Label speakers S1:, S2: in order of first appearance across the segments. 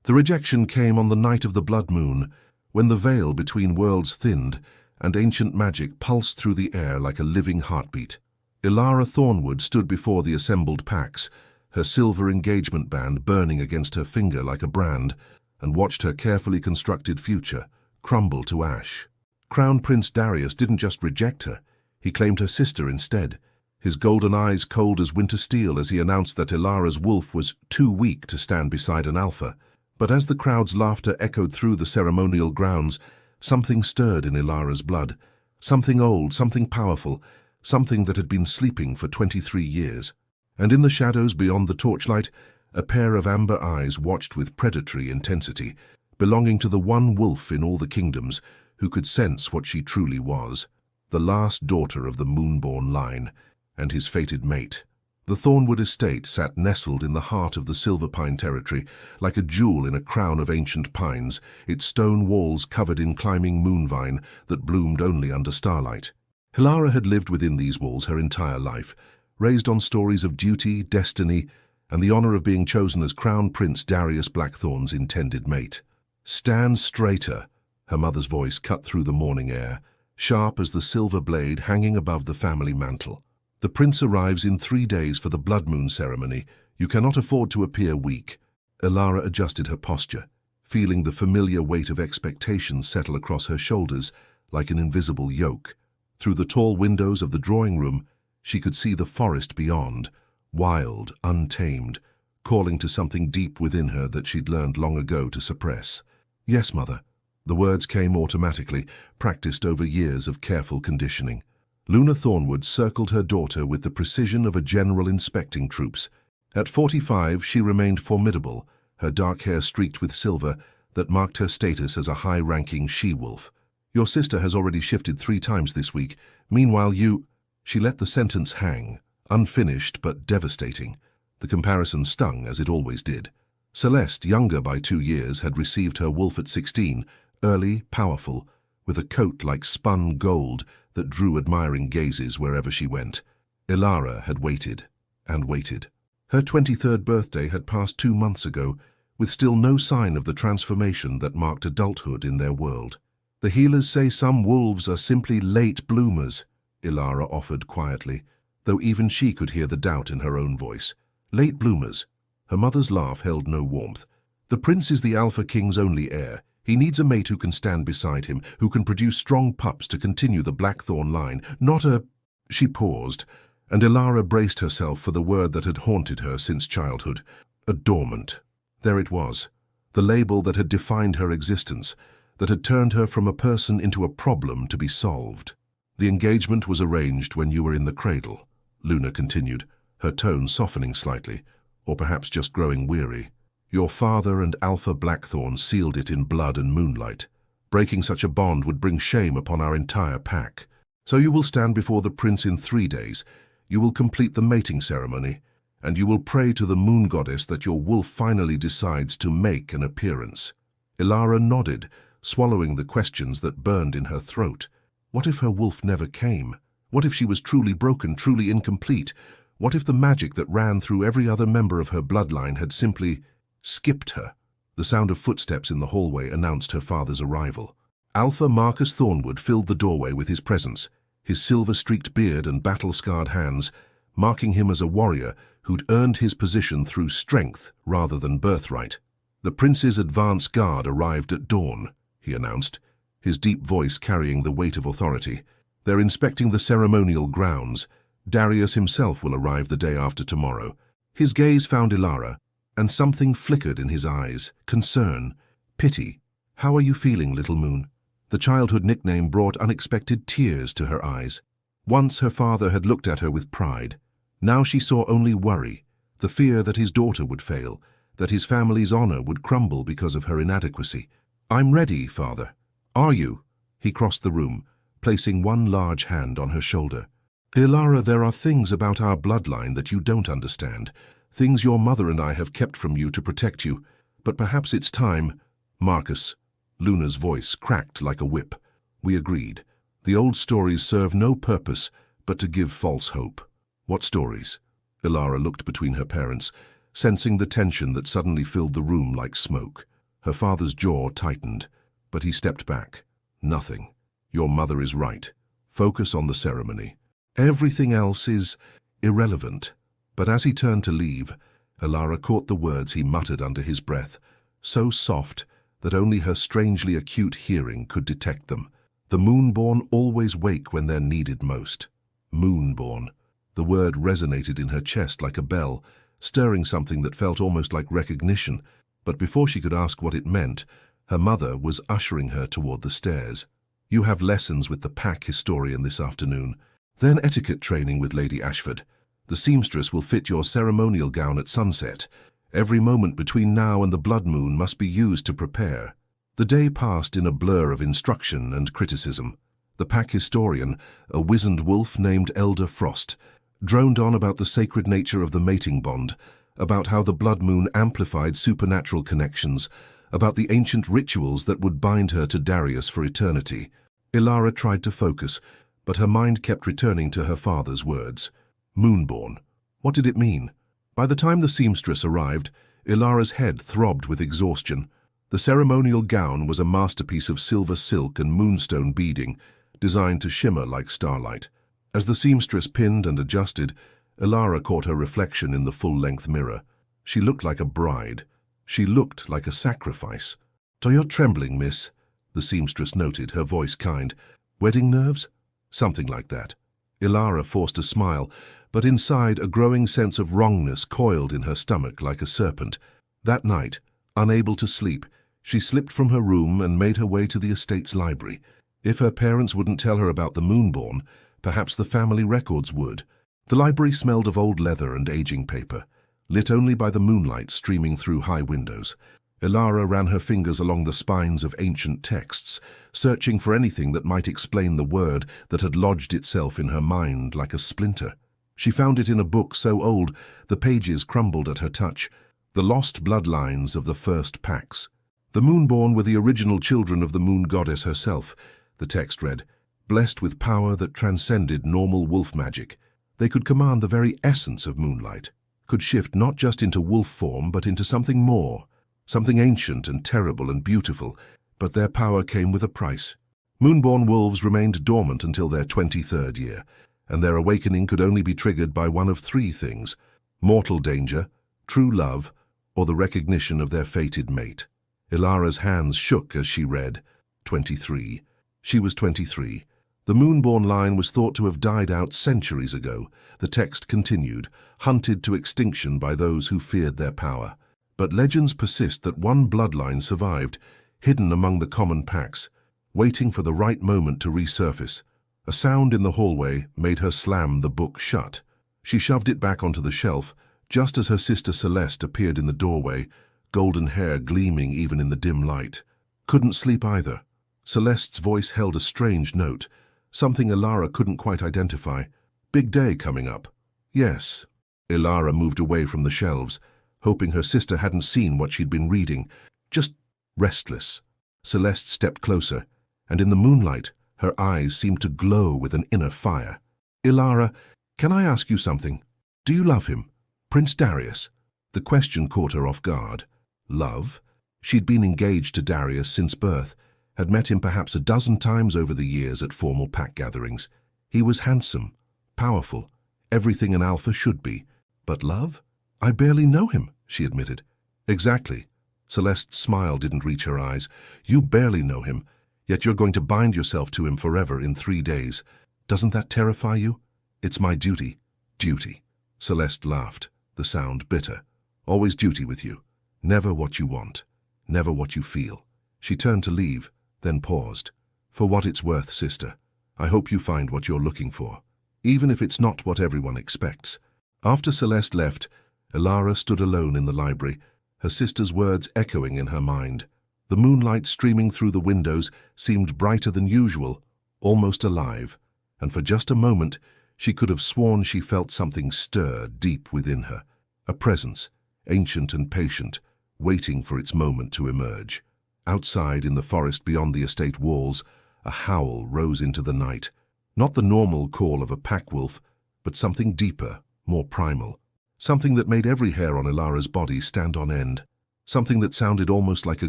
S1: The rejection came on the night of the blood moon, when the veil between worlds thinned and ancient magic pulsed through the air like a living heartbeat. Elara Thornwood stood before the assembled packs, her silver engagement band burning against her finger like a brand, and watched her carefully constructed future crumble to ash. Crown Prince Darius didn't just reject her, he claimed her sister instead, his golden eyes cold as winter steel as he announced that Elara's wolf was too weak to stand beside an alpha. But as the crowd's laughter echoed through the ceremonial grounds, something stirred in Elara's blood, something old, something powerful, something that had been sleeping for 23 years. And in the shadows beyond the torchlight, a pair of amber eyes watched with predatory intensity, belonging to the one wolf in all the kingdoms who could sense what she truly was, the last daughter of the Moonborne line, and his fated mate. The Thornwood estate sat nestled in the heart of the Silver Pine territory, like a jewel in a crown of ancient pines, its stone walls covered in climbing moonvine that bloomed only under starlight. Elara had lived within these walls her entire life, raised on stories of duty, destiny, and the honor of being chosen as Crown Prince Darius Blackthorn's intended mate. "Stand straighter," her mother's voice cut through the morning air, sharp as the silver blade hanging above the family mantle. "The prince arrives in 3 days for the blood moon ceremony. You cannot afford to appear weak." Elara adjusted her posture, feeling the familiar weight of expectation settle across her shoulders like an invisible yoke. Through the tall windows of the drawing room, she could see the forest beyond, wild, untamed, calling to something deep within her that she'd learned long ago to suppress. "Yes, mother." The words came automatically, practiced over years of careful conditioning. Luna Thornwood circled her daughter with the precision of a general inspecting troops. At 45, she remained formidable, her dark hair streaked with silver that marked her status as a high-ranking she-wolf. "Your sister has already shifted 3 times this week. Meanwhile, you—" She let the sentence hang, unfinished but devastating. The comparison stung, as it always did. Celeste, younger by 2 years, had received her wolf at 16, early, powerful, with a coat like spun gold that drew admiring gazes wherever she went. Elara had waited, and waited. Her 23rd birthday had passed 2 months ago, with still no sign of the transformation that marked adulthood in their world. "The healers say some wolves are simply late bloomers," Elara offered quietly, though even she could hear the doubt in her own voice. "Late bloomers." Her mother's laugh held no warmth. "The prince is the Alpha King's only heir. He needs a mate who can stand beside him, who can produce strong pups to continue the Blackthorn line, not a—" She paused, and Elara braced herself for the word that had haunted her since childhood. A dormant. There it was, the label that had defined her existence, that had turned her from a person into a problem to be solved. "The engagement was arranged when you were in the cradle," Luna continued, her tone softening slightly, or perhaps just growing weary. "Your father and Alpha Blackthorn sealed it in blood and moonlight. Breaking such a bond would bring shame upon our entire pack. So you will stand before the prince in 3 days, you will complete the mating ceremony, and you will pray to the moon goddess that your wolf finally decides to make an appearance." Elara nodded, swallowing the questions that burned in her throat. What if her wolf never came? What if she was truly broken, truly incomplete? What if the magic that ran through every other member of her bloodline had simply skipped her? The sound of footsteps in the hallway announced her father's arrival. Alpha Marcus Thornwood filled the doorway with his presence, his silver-streaked beard and battle-scarred hands, marking him as a warrior who'd earned his position through strength rather than birthright. "The prince's advance guard arrived at dawn," he announced, his deep voice carrying the weight of authority. "They're inspecting the ceremonial grounds. Darius himself will arrive the day after tomorrow." His gaze found Elara, and something flickered in his eyes. Concern, pity. "How are you feeling, little moon?" The childhood nickname brought unexpected tears to her eyes. Once her father had looked at her with pride. Now she saw only worry, the fear that his daughter would fail, that his family's honor would crumble because of her inadequacy. "I'm ready, father." "Are you?" He crossed the room, placing one large hand on her shoulder. "Elara, there are things about our bloodline that you don't understand, things your mother and I have kept from you to protect you, but perhaps it's time." "Marcus," Luna's voice cracked like a whip. "We agreed. The old stories serve no purpose but to give false hope." "What stories?" Elara looked between her parents, sensing the tension that suddenly filled the room like smoke. Her father's jaw tightened, but he stepped back. Nothing. Your mother is right. Focus on the ceremony. Everything else is irrelevant. But as he turned to leave, Elara caught the words he muttered under his breath, so soft that only her strangely acute hearing could detect them. The Moonborne always wake when they're needed most. Moonborne. The word resonated in her chest like a bell, stirring something that felt almost like recognition, but before she could ask what it meant, her mother was ushering her toward the stairs. You have lessons with the pack historian this afternoon, then etiquette training with Lady Ashford. The seamstress will fit your ceremonial gown at sunset. Every moment between now and the blood moon must be used to prepare. The day passed in a blur of instruction and criticism. The pack historian, a wizened wolf named Elder Frost, droned on about the sacred nature of the mating bond, about how the blood moon amplified supernatural connections, about the ancient rituals that would bind her to Darius for eternity. Elara tried to focus, but her mind kept returning to her father's words. Moonborne. What did it mean? By the time the seamstress arrived, Elara's head throbbed with exhaustion. The ceremonial gown was a masterpiece of silver silk and moonstone beading, designed to shimmer like starlight. As the seamstress pinned and adjusted, Elara caught her reflection in the full-length mirror. She looked like a bride. She looked like a sacrifice. "So you're trembling, miss," the seamstress noted, her voice kind. "Wedding nerves?" Something like that. Elara forced a smile, but inside a growing sense of wrongness coiled in her stomach like a serpent. That night, unable to sleep, she slipped from her room and made her way to the estate's library. If her parents wouldn't tell her about the Moonborne, perhaps the family records would. The library smelled of old leather and aging paper, lit only by the moonlight streaming through high windows. Elara ran her fingers along the spines of ancient texts, searching for anything that might explain the word that had lodged itself in her mind like a splinter. She found it in a book so old the pages crumbled at her touch, The Lost Bloodlines of the First Packs. The Moonborne were the original children of the moon goddess herself, the text read, blessed with power that transcended normal wolf magic. They could command the very essence of moonlight, could shift not just into wolf form but into something more, something ancient and terrible and beautiful, but their power came with a price. Moonborne wolves remained dormant until their 23rd year, and their awakening could only be triggered by one of three things: mortal danger, true love, or the recognition of their fated mate. Elara's hands shook as she read, 23. She was 23. The Moonborne line was thought to have died out centuries ago. The text continued, hunted to extinction by those who feared their power. But legends persist that one bloodline survived, hidden among the common packs, waiting for the right moment to resurface. A sound in the hallway made her slam the book shut. She shoved it back onto the shelf, just as her sister Celeste appeared in the doorway, golden hair gleaming even in the dim light. Couldn't sleep either. Celeste's voice held a strange note, something Elara couldn't quite identify. Big day coming up. Yes. Elara moved away from the shelves, hoping her sister hadn't seen what she'd been reading. Just restless. Celeste stepped closer, and in the moonlight, her eyes seemed to glow with an inner fire. Elara, can I ask you something? Do you love him? Prince Darius? The question caught her off guard. Love? She'd been engaged to Darius since birth, had met him perhaps a dozen times over the years at formal pack gatherings. He was handsome, powerful, everything an alpha should be. But love? I barely know him, she admitted. Exactly. Celeste's smile didn't reach her eyes. You barely know him, yet you're going to bind yourself to him forever in 3 days. Doesn't that terrify you? It's my duty. Duty. Celeste laughed, the sound bitter. Always duty with you. Never what you want. Never what you feel. She turned to leave, then paused. For what it's worth, sister, I hope you find what you're looking for, even if it's not what everyone expects. After Celeste left, Elara stood alone in the library, her sister's words echoing in her mind. The moonlight streaming through the windows seemed brighter than usual, almost alive, and for just a moment she could have sworn she felt something stir deep within her, a presence, ancient and patient, waiting for its moment to emerge. Outside, in the forest beyond the estate walls, a howl rose into the night, not the normal call of a pack wolf, but something deeper, more primal, something that made every hair on Elara's body stand on end. something that sounded almost like a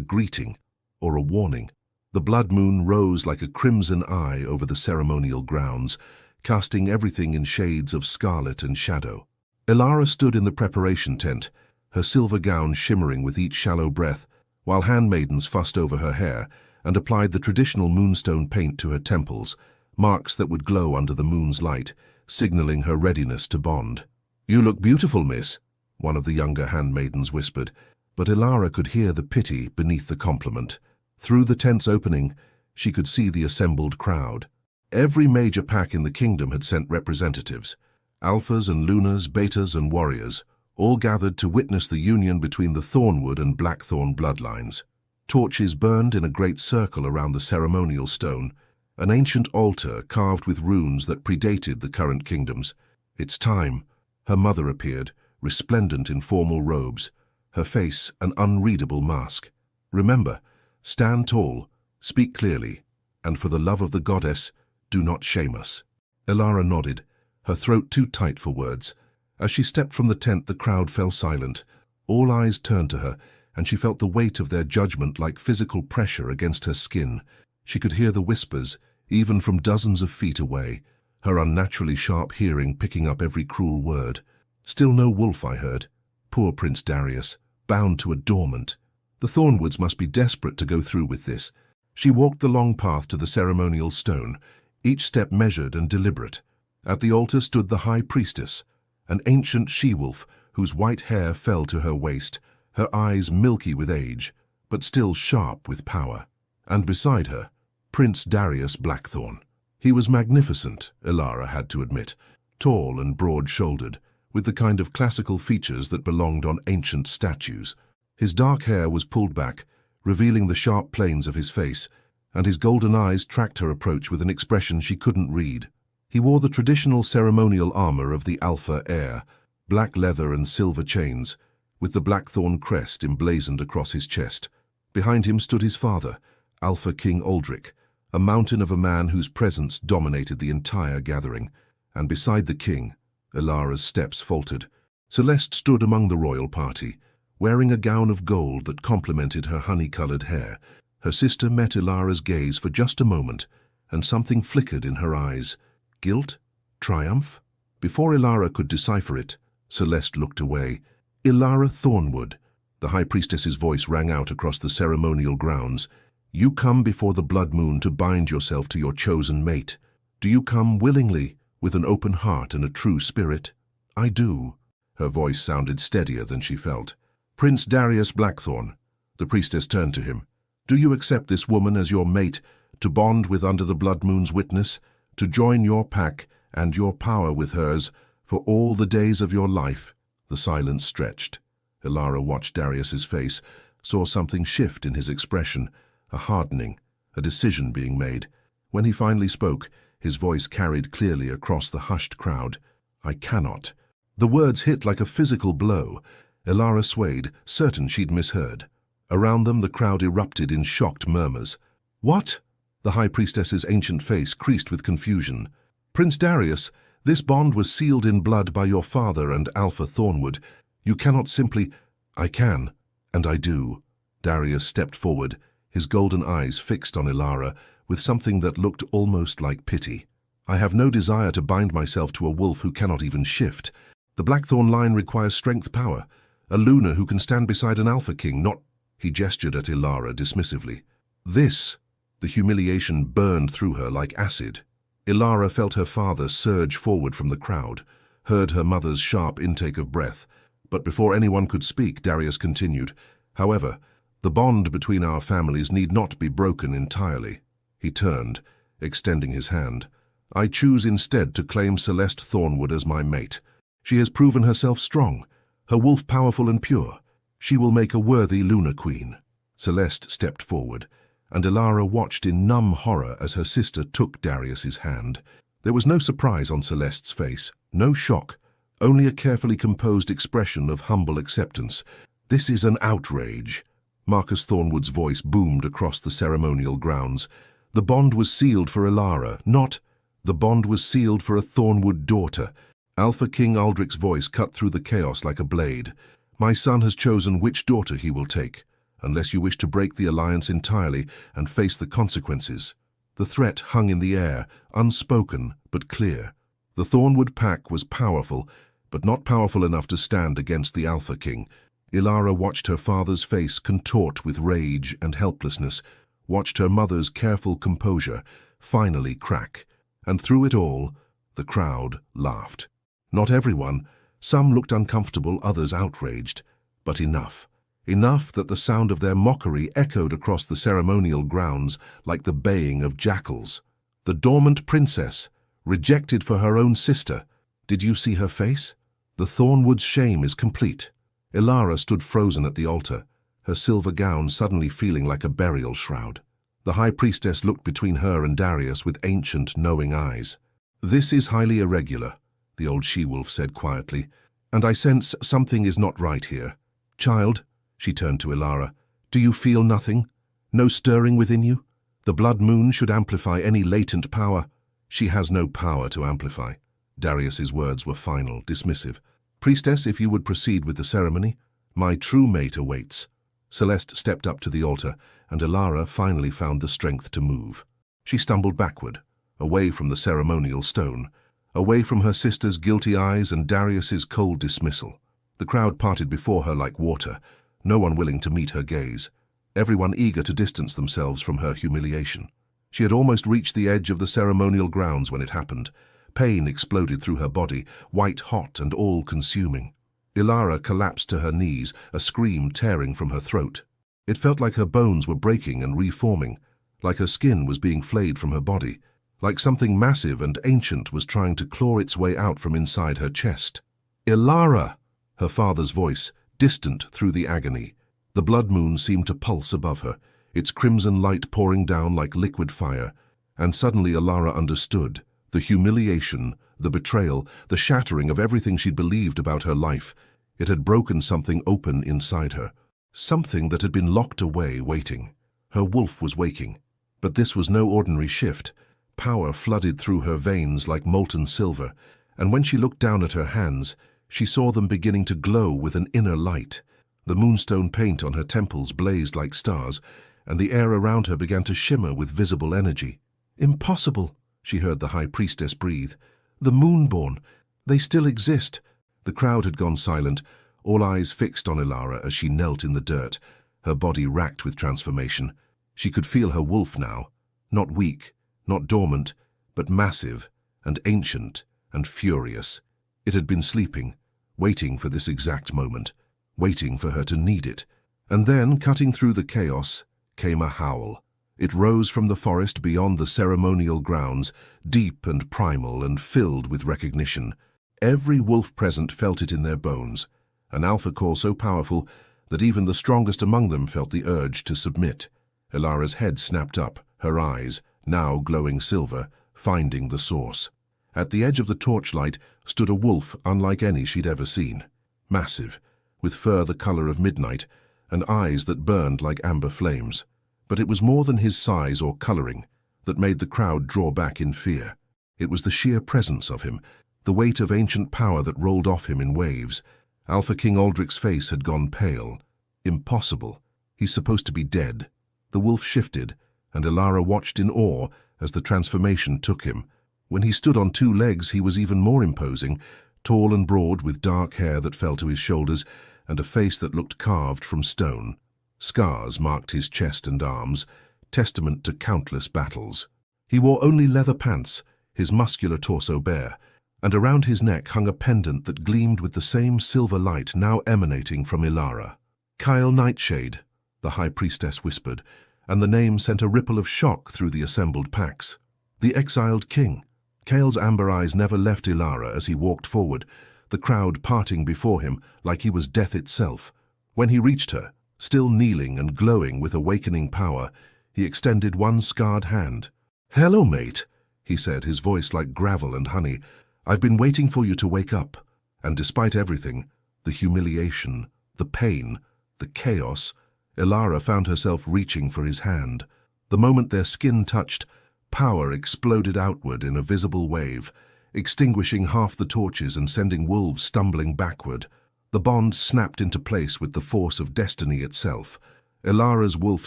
S1: greeting or a warning. The blood moon rose like a crimson eye over the ceremonial grounds, casting everything in shades of scarlet and shadow. Elara stood in the preparation tent, her silver gown shimmering with each shallow breath, while handmaidens fussed over her hair and applied the traditional moonstone paint to her temples, marks that would glow under the moon's light, signaling her readiness to bond. "You look beautiful, miss," one of the younger handmaidens whispered, but Elara could hear the pity beneath the compliment. Through the tent's opening, she could see the assembled crowd. Every major pack in the kingdom had sent representatives, alphas and lunas, betas and warriors, all gathered to witness the union between the Thornwood and Blackthorn bloodlines. Torches burned in a great circle around the ceremonial stone, an ancient altar carved with runes that predated the current kingdoms. "It's time." Her mother appeared, resplendent in formal robes, her face an unreadable mask. "Remember, stand tall, speak clearly, and for the love of the goddess, do not shame us." Elara nodded, her throat too tight for words. As she stepped from the tent, the crowd fell silent. All eyes turned to her, and she felt the weight of their judgment like physical pressure against her skin. She could hear the whispers, even from dozens of feet away, her unnaturally sharp hearing picking up every cruel word. "Still no wolf, I heard. Poor Prince Darius, bound to a dormant." The Thornwoods must be desperate to go through with this. She walked the long path to the ceremonial stone, each step measured and deliberate. At the altar stood the high priestess, an ancient she-wolf whose white hair fell to her waist, her eyes milky with age, but still sharp with power. And beside her, Prince Darius Blackthorn. He was magnificent, Elara had to admit, tall and broad-shouldered, with the kind of classical features that belonged on ancient statues. His dark hair was pulled back, revealing the sharp planes of his face, and his golden eyes tracked her approach with an expression she couldn't read. He wore the traditional ceremonial armor of the Alpha heir, black leather and silver chains, with the Blackthorn crest emblazoned across his chest. Behind him stood his father, Alpha King Aldrich, a mountain of a man whose presence dominated the entire gathering. And beside the king, Elara's steps faltered. Celeste stood among the royal party, wearing a gown of gold that complemented her honey-colored hair. Her sister met Elara's gaze for just a moment, and something flickered in her eyes. Guilt? Triumph? Before Elara could decipher it, Celeste looked away. "Elara Thornwood," the high priestess's voice rang out across the ceremonial grounds. "You come before the blood moon to bind yourself to your chosen mate. Do you come willingly, with an open heart and a true spirit?" "I do." Her voice sounded steadier than she felt. "Prince Darius Blackthorn," the priestess turned to him, "do you accept this woman as your mate, to bond with under the blood moon's witness, to join your pack and your power with hers for all the days of your life?" The silence stretched. Elara watched Darius's face, saw something shift in his expression, a hardening, a decision being made. When he finally spoke, his voice carried clearly across the hushed crowd. "I cannot." The words hit like a physical blow. Elara swayed, certain she'd misheard. Around them, the crowd erupted in shocked murmurs. "What?" The high priestess's ancient face creased with confusion. "Prince Darius, this bond was sealed in blood by your father and Alpha Thornwood. You cannot simply—" "I can, and I do." Darius stepped forward, his golden eyes fixed on Elara, with something that looked almost like pity. "I have no desire to bind myself to a wolf who cannot even shift. The Blackthorn line requires strength power, a Luna who can stand beside an Alpha King, not—" He gestured at Elara dismissively. "This—" The humiliation burned through her like acid. Elara felt her father surge forward from the crowd, heard her mother's sharp intake of breath. But before anyone could speak, Darius continued, "However, the bond between our families need not be broken entirely." He turned, extending his hand. "I choose instead to claim Celeste Thornwood as my mate. She has proven herself strong, her wolf powerful and pure. She will make a worthy Luna Queen." Celeste stepped forward, and Elara watched in numb horror as her sister took Darius's hand. There was no surprise on Celeste's face, no shock, only a carefully composed expression of humble acceptance. "This is an outrage." Marcus Thornwood's voice boomed across the ceremonial grounds. "The bond was sealed for Elara, not— The bond was sealed for a Thornwood daughter." Alpha King Aldrich's voice cut through the chaos like a blade. My son has chosen which daughter he will take, unless you wish to break the alliance entirely and face the consequences." The threat hung in the air, unspoken but clear. The Thornwood pack was powerful, but not powerful enough to stand against the Alpha King. Elara watched her father's face contort with rage and helplessness, watched her mother's careful composure finally crack, and through it all, the crowd laughed. Not everyone. Some looked uncomfortable, others outraged, but enough. Enough that the sound of their mockery echoed across the ceremonial grounds like the baying of jackals. The dormant princess, rejected for her own sister. Did you see her face? The Thornwood's shame is complete. Elara stood frozen at the altar, her silver gown suddenly feeling like a burial shroud. The high priestess looked between her and Darius with ancient, knowing eyes. "This is highly irregular," the old she-wolf said quietly, "and I sense something is not right here. Child," she turned to Elara, "do you feel nothing? No stirring within you? The blood moon should amplify any latent power." "She has no power to amplify." Darius's words were final, dismissive. "Priestess, if you would proceed with the ceremony, my true mate awaits." Celeste stepped up to the altar, and Elara finally found the strength to move. She stumbled backward, away from the ceremonial stone, away from her sister's guilty eyes and Darius's cold dismissal. The crowd parted before her like water, no one willing to meet her gaze, everyone eager to distance themselves from her humiliation. She had almost reached the edge of the ceremonial grounds when it happened. Pain exploded through her body, white-hot and all-consuming. Elara collapsed to her knees, a scream tearing from her throat. It felt like her bones were breaking and reforming, like her skin was being flayed from her body, like something massive and ancient was trying to claw its way out from inside her chest. "Elara!" Her father's voice, distant through the agony. The blood moon seemed to pulse above her, its crimson light pouring down like liquid fire, and suddenly Elara understood. The humiliation, the betrayal, the shattering of everything she'd believed about her life. It had broken something open inside her, something that had been locked away, waiting. Her wolf was waking. But this was no ordinary shift. Power flooded through her veins like molten silver, and when she looked down at her hands, she saw them beginning to glow with an inner light. The moonstone paint on her temples blazed like stars, and the air around her began to shimmer with visible energy. "Impossible," she heard the high priestess breathe. "The Moonborne, they still exist." The crowd had gone silent, all eyes fixed on Elara as she knelt in the dirt, her body racked with transformation. She could feel her wolf now, not weak, not dormant, but massive and ancient and furious. It had been sleeping, waiting for this exact moment, waiting for her to need it. And then, cutting through the chaos, came a howl. It rose from the forest beyond the ceremonial grounds, deep and primal and filled with recognition. Every wolf present felt it in their bones, an alpha call so powerful that even the strongest among them felt the urge to submit. Elara's head snapped up, her eyes, now glowing silver, finding the source. At the edge of the torchlight stood a wolf unlike any she'd ever seen. Massive, with fur the color of midnight, and eyes that burned like amber flames. But it was more than his size or coloring that made the crowd draw back in fear. It was the sheer presence of him, the weight of ancient power that rolled off him in waves. Alpha King Aldrich's face had gone pale. Impossible. He's supposed to be dead. The wolf shifted, and Elara watched in awe as the transformation took him. When he stood on two legs, he was even more imposing, tall and broad with dark hair that fell to his shoulders and a face that looked carved from stone. Scars marked his chest and arms, testament to countless battles. He wore only leather pants, his muscular torso bare, and around his neck hung a pendant that gleamed with the same silver light now emanating from Elara. "Kyle Nightshade," the high priestess whispered, and the name sent a ripple of shock through the assembled packs. "The Exiled King." Kale's amber eyes never left Elara as he walked forward, the crowd parting before him like he was death itself. When he reached her, still kneeling and glowing with awakening power, he extended one scarred hand. "Hello, mate," he said, his voice like gravel and honey. "I've been waiting for you to wake up." And despite everything, the humiliation, the pain, the chaos, Elara found herself reaching for his hand. The moment their skin touched, power exploded outward in a visible wave, extinguishing half the torches and sending wolves stumbling backward. The bond snapped into place with the force of destiny itself. Elara's wolf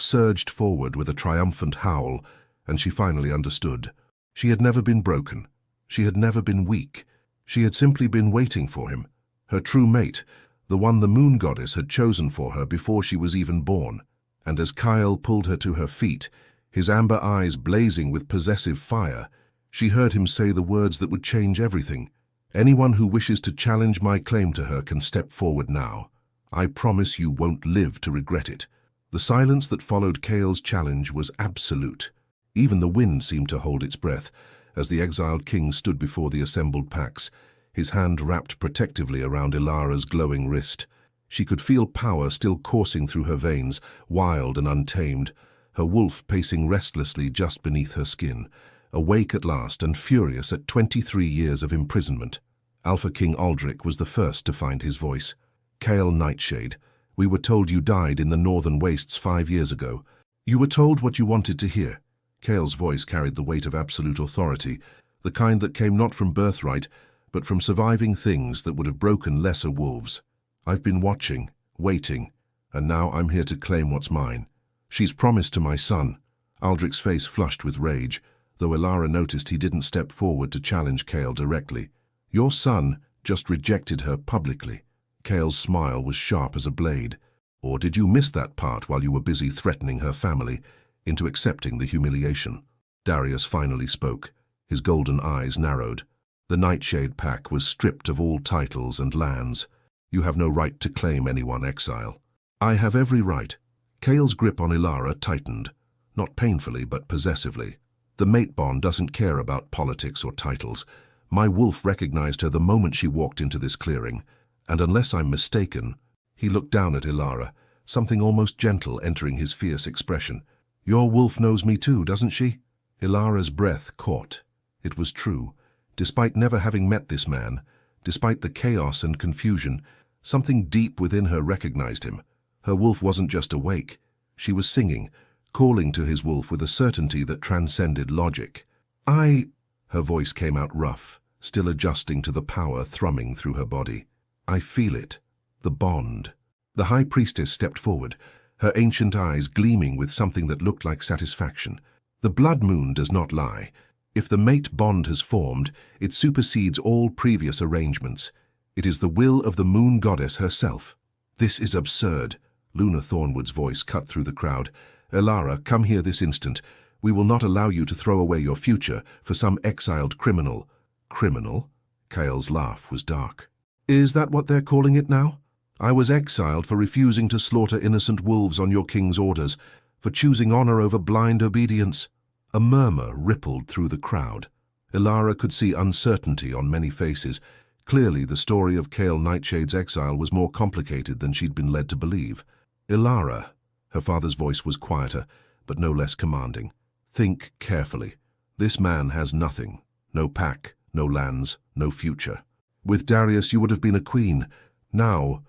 S1: surged forward with a triumphant howl, and she finally understood. She had never been broken. She had never been weak. She had simply been waiting for him, her true mate, the one the moon goddess had chosen for her before she was even born. And as Kyle pulled her to her feet, his amber eyes blazing with possessive fire, she heard him say the words that would change everything. Anyone who wishes to challenge my claim to her can step forward now. I promise you won't live to regret it. The silence that followed Kale's challenge was absolute. Even the wind seemed to hold its breath as the Exiled King stood before the assembled packs, his hand wrapped protectively around Elara's glowing wrist. She could feel power still coursing through her veins, wild and untamed, her wolf pacing restlessly just beneath her skin, awake at last and furious at 23 years of imprisonment. Alpha King Aldrich was the first to find his voice. Kale Nightshade, we were told you died in the Northern Wastes 5 years ago. You were told what you wanted to hear. Kale's voice carried the weight of absolute authority, the kind that came not from birthright, but from surviving things that would have broken lesser wolves. I've been watching, waiting, and now I'm here to claim what's mine. She's promised to my son. Aldrich's face flushed with rage, though Elara noticed he didn't step forward to challenge Kale directly. Your son just rejected her publicly. Kale's smile was sharp as a blade. Or did you miss that part while you were busy threatening her family into accepting the humiliation? Darius finally spoke. His golden eyes narrowed. The Nightshade pack was stripped of all titles and lands. You have no right to claim anyone, Exile. I have every right. Kale's grip on Elara tightened, not painfully but possessively. The mate bond doesn't care about politics or titles. My wolf recognized her the moment she walked into this clearing, and unless I'm mistaken, he looked down at Elara, something almost gentle entering his fierce expression. Your wolf knows me too, doesn't she? Elara's breath caught. It was true. Despite never having met this man, despite the chaos and confusion, something deep within her recognized him. Her wolf wasn't just awake. She was singing, calling to his wolf with a certainty that transcended logic. Her voice came out rough, still adjusting to the power thrumming through her body. I feel it. The bond. The High Priestess stepped forward, her ancient eyes gleaming with something that looked like satisfaction. The blood moon does not lie. If the mate bond has formed, it supersedes all previous arrangements. It is the will of the moon goddess herself. This is absurd. Elara Thornwood's voice cut through the crowd. Elara, come here this instant. We will not allow you to throw away your future for some exiled criminal. Criminal? Kale's laugh was dark. Is that what they're calling it now? I was exiled for refusing to slaughter innocent wolves on your king's orders, for choosing honor over blind obedience. A murmur rippled through the crowd. Elara could see uncertainty on many faces. Clearly, the story of Kale Nightshade's exile was more complicated than she'd been led to believe. Elara, her father's voice was quieter, but no less commanding. Think carefully. This man has nothing. No pack, no lands, no future. With Darius, you would have been a queen. Now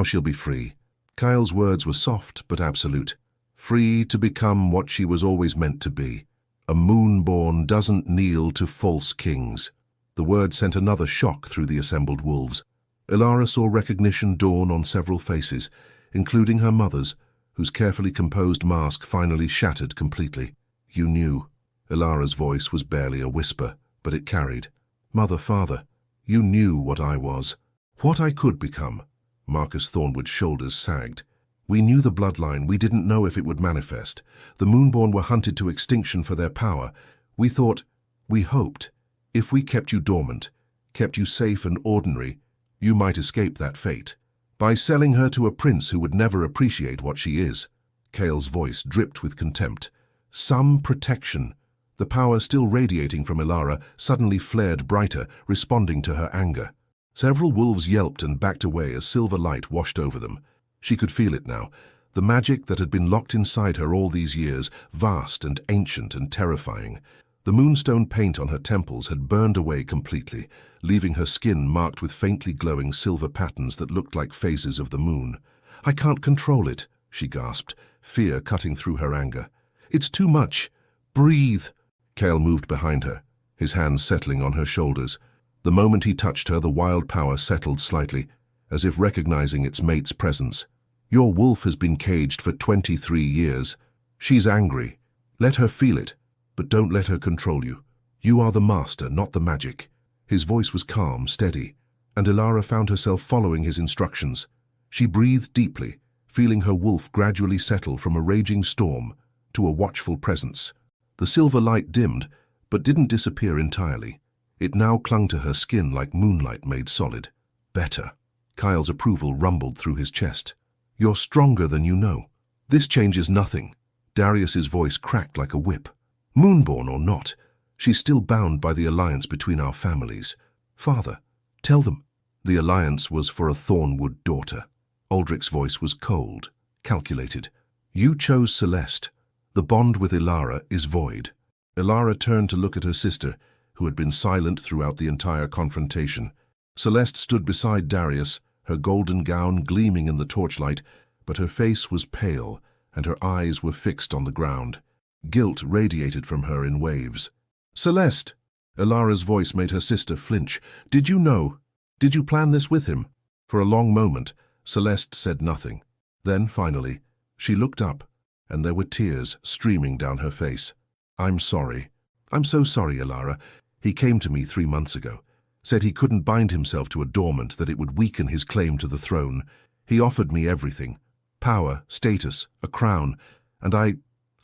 S1: she'll be free. Kyle's words were soft but absolute. Free to become what she was always meant to be. A Moonborne doesn't kneel to false kings. The word sent another shock through the assembled wolves. Elara saw recognition dawn on several faces, including her mother's, whose carefully composed mask finally shattered completely. You knew. Elara's voice was barely a whisper, but it carried. Mother, father, you knew what I was, what I could become. Marcus Thornwood's shoulders sagged. We knew the bloodline, we didn't know if it would manifest. The Moonborne were hunted to extinction for their power. We thought, we hoped, if we kept you dormant, kept you safe and ordinary, you might escape that fate. By selling her to a prince who would never appreciate what she is. Kale's voice dripped with contempt. Some protection. The power still radiating from Elara suddenly flared brighter, responding to her anger. Several wolves yelped and backed away as silver light washed over them. She could feel it now, the magic that had been locked inside her all these years, vast and ancient and terrifying. The moonstone paint on her temples had burned away completely, leaving her skin marked with faintly glowing silver patterns that looked like phases of the moon. I can't control it, she gasped, fear cutting through her anger. It's too much. Breathe. Kale moved behind her, his hands settling on her shoulders. The moment he touched her, the wild power settled slightly, as if recognizing its mate's presence. "Your wolf has been caged for 23 years. She's angry. Let her feel it, but don't let her control you. You are the master, not the magic." His voice was calm, steady, and Elara found herself following his instructions. She breathed deeply, feeling her wolf gradually settle from a raging storm to a watchful presence. The silver light dimmed, but didn't disappear entirely. It now clung to her skin like moonlight made solid. "Better." Kyle's approval rumbled through his chest. "You're stronger than you know." "This changes nothing." Darius's voice cracked like a whip. "Moonborne or not, she's still bound by the alliance between our families. Father, tell them." The alliance was for a Thornwood daughter. Aldrich's voice was cold, calculated. "You chose Celeste. The bond with Elara is void." Elara turned to look at her sister, who had been silent throughout the entire confrontation. Celeste stood beside Darius, her golden gown gleaming in the torchlight, but her face was pale, and her eyes were fixed on the ground. Guilt radiated from her in waves. "Celeste!" Elara's voice made her sister flinch. "Did you know? Did you plan this with him?" For a long moment, Celeste said nothing. Then, finally, she looked up, and there were tears streaming down her face. "I'm sorry. I'm so sorry, Elara. He came to me 3 months ago. Said he couldn't bind himself to a dormant, that it would weaken his claim to the throne. He offered me everything. Power, status, a crown, and I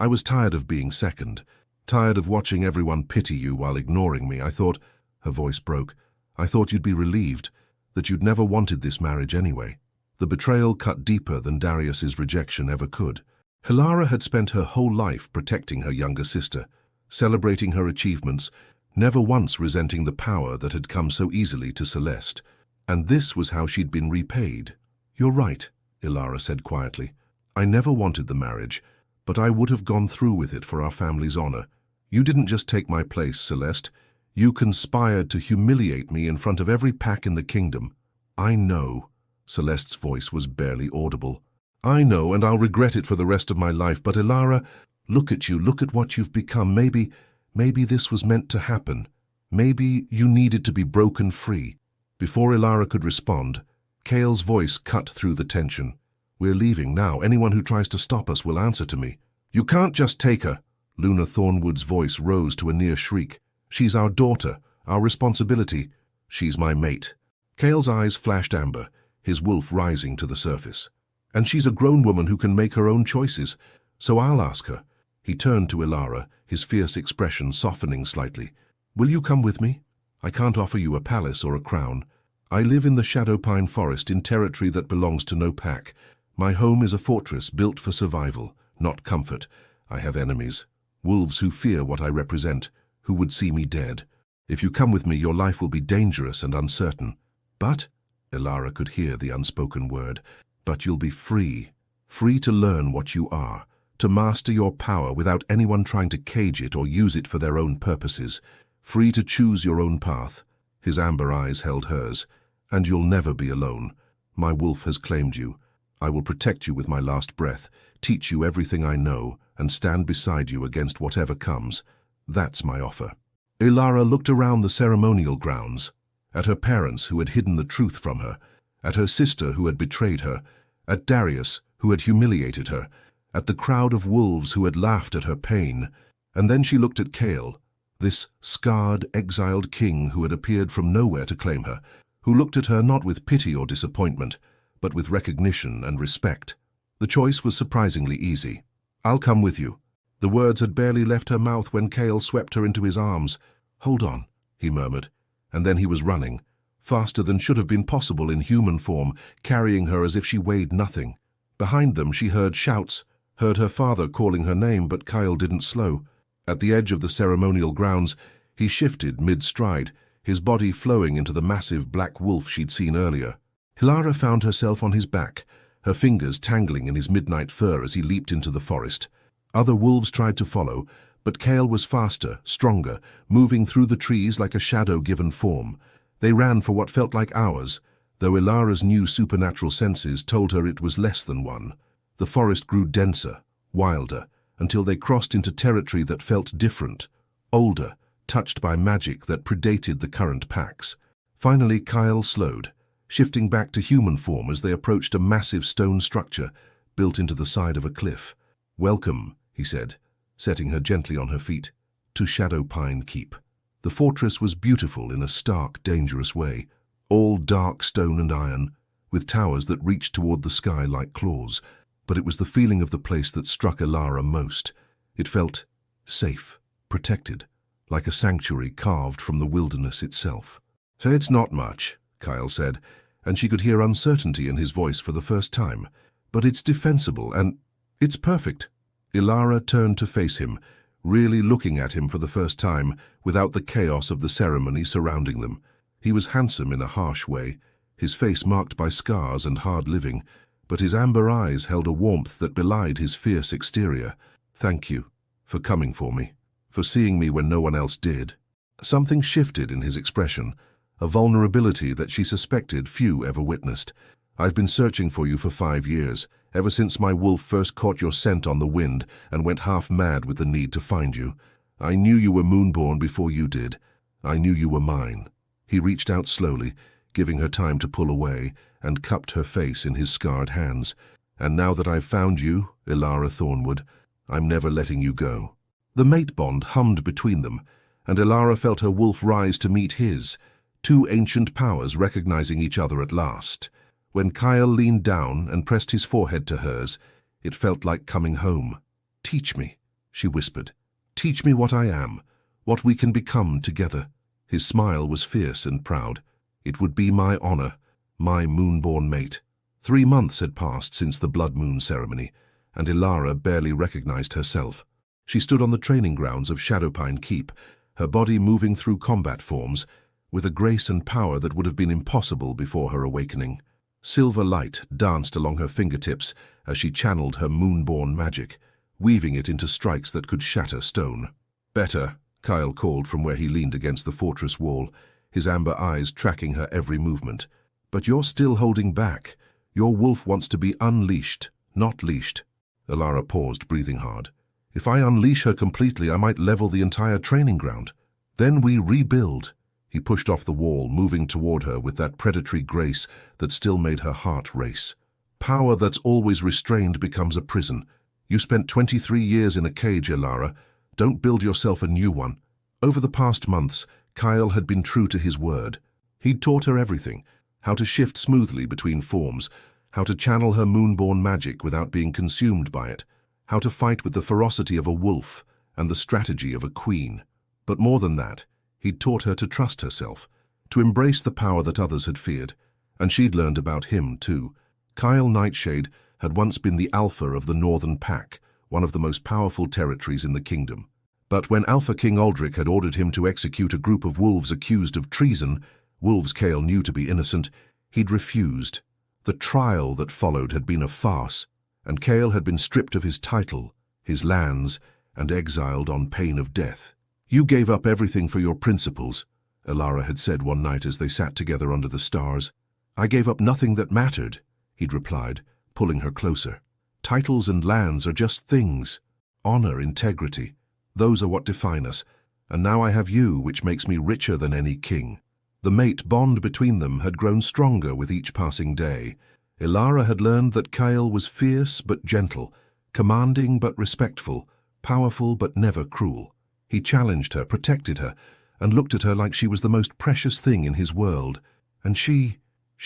S1: was tired of being second. Tired of watching everyone pity you while ignoring me. I thought," her voice broke, "I thought you'd be relieved, that you'd never wanted this marriage anyway." The betrayal cut deeper than Darius's rejection ever could. Elara had spent her whole life protecting her younger sister, celebrating her achievements, never once resenting the power that had come so easily to Celeste. And this was how she'd been repaid. "You're right," Elara said quietly. "I never wanted the marriage, but I would have gone through with it for our family's honor. You didn't just take my place, Celeste. You conspired to humiliate me in front of every pack in the kingdom." "I know." Celeste's voice was barely audible. "I know, and I'll regret it for the rest of my life, but Elara, look at you, look at what you've become. Maybe this was meant to happen. Maybe you needed to be broken free." Before Elara could respond, Cale's voice cut through the tension. "We're leaving now. Anyone who tries to stop us will answer to me." "You can't just take her." Luna Thornwood's voice rose to a near shriek. "She's our daughter, our responsibility. She's my mate." Cale's eyes flashed amber, his wolf rising to the surface. "And she's a grown woman who can make her own choices, so I'll ask her." He turned to Elara, his fierce expression softening slightly. "Will you come with me? I can't offer you a palace or a crown. I live in the Shadowpine Forest in territory that belongs to no pack. My home is a fortress built for survival, not comfort. I have enemies, wolves who fear what I represent, who would see me dead. If you come with me, your life will be dangerous and uncertain. But," Elara could hear the unspoken word, "but you'll be free. Free to learn what you are, to master your power without anyone trying to cage it or use it for their own purposes. Free to choose your own path." His amber eyes held hers. "And you'll never be alone. My wolf has claimed you. I will protect you with my last breath, teach you everything I know, and stand beside you against whatever comes. That's my offer." Elara looked around the ceremonial grounds, at her parents who had hidden the truth from her, at her sister who had betrayed her, at Darius who had humiliated her, at the crowd of wolves who had laughed at her pain. And then she looked at Cale, this scarred, exiled king who had appeared from nowhere to claim her, who looked at her not with pity or disappointment, but with recognition and respect. The choice was surprisingly easy. "I'll come with you." The words had barely left her mouth when Cale swept her into his arms. "Hold on," he murmured, and then he was running, faster than should have been possible in human form, carrying her as if she weighed nothing. Behind them she heard shouts, heard her father calling her name, but Kyle didn't slow. At the edge of the ceremonial grounds, he shifted mid-stride, his body flowing into the massive black wolf she'd seen earlier. Elara found herself on his back, her fingers tangling in his midnight fur as he leaped into the forest. Other wolves tried to follow, but Cale was faster, stronger, moving through the trees like a shadow given form. They ran for what felt like hours, though Elara's new supernatural senses told her it was less than one. The forest grew denser, wilder, until they crossed into territory that felt different, older, touched by magic that predated the current packs. Finally, Kyle slowed, shifting back to human form as they approached a massive stone structure built into the side of a cliff. "Welcome," he said, setting her gently on her feet, "to Shadowpine Keep." The fortress was beautiful in a stark, dangerous way, all dark stone and iron, with towers that reached toward the sky like claws. But it was the feeling of the place that struck Elara most. It felt safe, protected, like a sanctuary carved from the wilderness itself. "So it's not much," Kyle said, and she could hear uncertainty in his voice for the first time. "But it's defensible, and it's perfect." Elara turned to face him, really looking at him for the first time, without the chaos of the ceremony surrounding them. He was handsome in a harsh way, his face marked by scars and hard living, but his amber eyes held a warmth that belied his fierce exterior. "Thank you for coming for me, for seeing me when no one else did." Something shifted in his expression, a vulnerability that she suspected few ever witnessed. "I've been searching for you for 5 years, ever since my wolf first caught your scent on the wind and went half mad with the need to find you. I knew you were Moonborne before you did. I knew you were mine." He reached out slowly, giving her time to pull away, and cupped her face in his scarred hands. "And now that I've found you, Elara Thornwood, I'm never letting you go." The mate bond hummed between them, and Elara felt her wolf rise to meet his, two ancient powers recognizing each other at last. When Kyle leaned down and pressed his forehead to hers, it felt like coming home. "Teach me," she whispered. "Teach me what I am, what we can become together." His smile was fierce and proud. "It would be my honor, my Moonborne mate." 3 months had passed since the Blood Moon ceremony, and Elara barely recognized herself. She stood on the training grounds of Shadowpine Keep, her body moving through combat forms, with a grace and power that would have been impossible before her awakening. Silver light danced along her fingertips as she channeled her Moonborne magic, weaving it into strikes that could shatter stone. "Better," Kyle called from where he leaned against the fortress wall, his amber eyes tracking her every movement. "But you're still holding back. Your wolf wants to be unleashed, not leashed." Elara paused, breathing hard. "If I unleash her completely, I might level the entire training ground. Then we rebuild." He pushed off the wall, moving toward her with that predatory grace that still made her heart race. "Power that's always restrained becomes a prison. You spent 23 years in a cage, Elara. Don't build yourself a new one." Over the past months, Kyle had been true to his word. He'd taught her everything, how to shift smoothly between forms, how to channel her Moonborne magic without being consumed by it, how to fight with the ferocity of a wolf and the strategy of a queen. But more than that, he'd taught her to trust herself, to embrace the power that others had feared, and she'd learned about him too. Kyle Nightshade had once been the alpha of the Northern Pack, one of the most powerful territories in the kingdom. But when Alpha King Aldrich had ordered him to execute a group of wolves accused of treason, wolves Kale knew to be innocent, he'd refused. The trial that followed had been a farce, and Kale had been stripped of his title, his lands, and exiled on pain of death. "You gave up everything for your principles," Elara had said one night as they sat together under the stars. "I gave up nothing that mattered," he'd replied, pulling her closer. "Titles and lands are just things. Honor, integrity, those are what define us, and now I have you, which makes me richer than any king." The mate bond between them had grown stronger with each passing day. Elara had learned that Kyle was fierce but gentle, commanding but respectful, powerful but never cruel. He challenged her, protected her, and looked at her like she was the most precious thing in his world. And she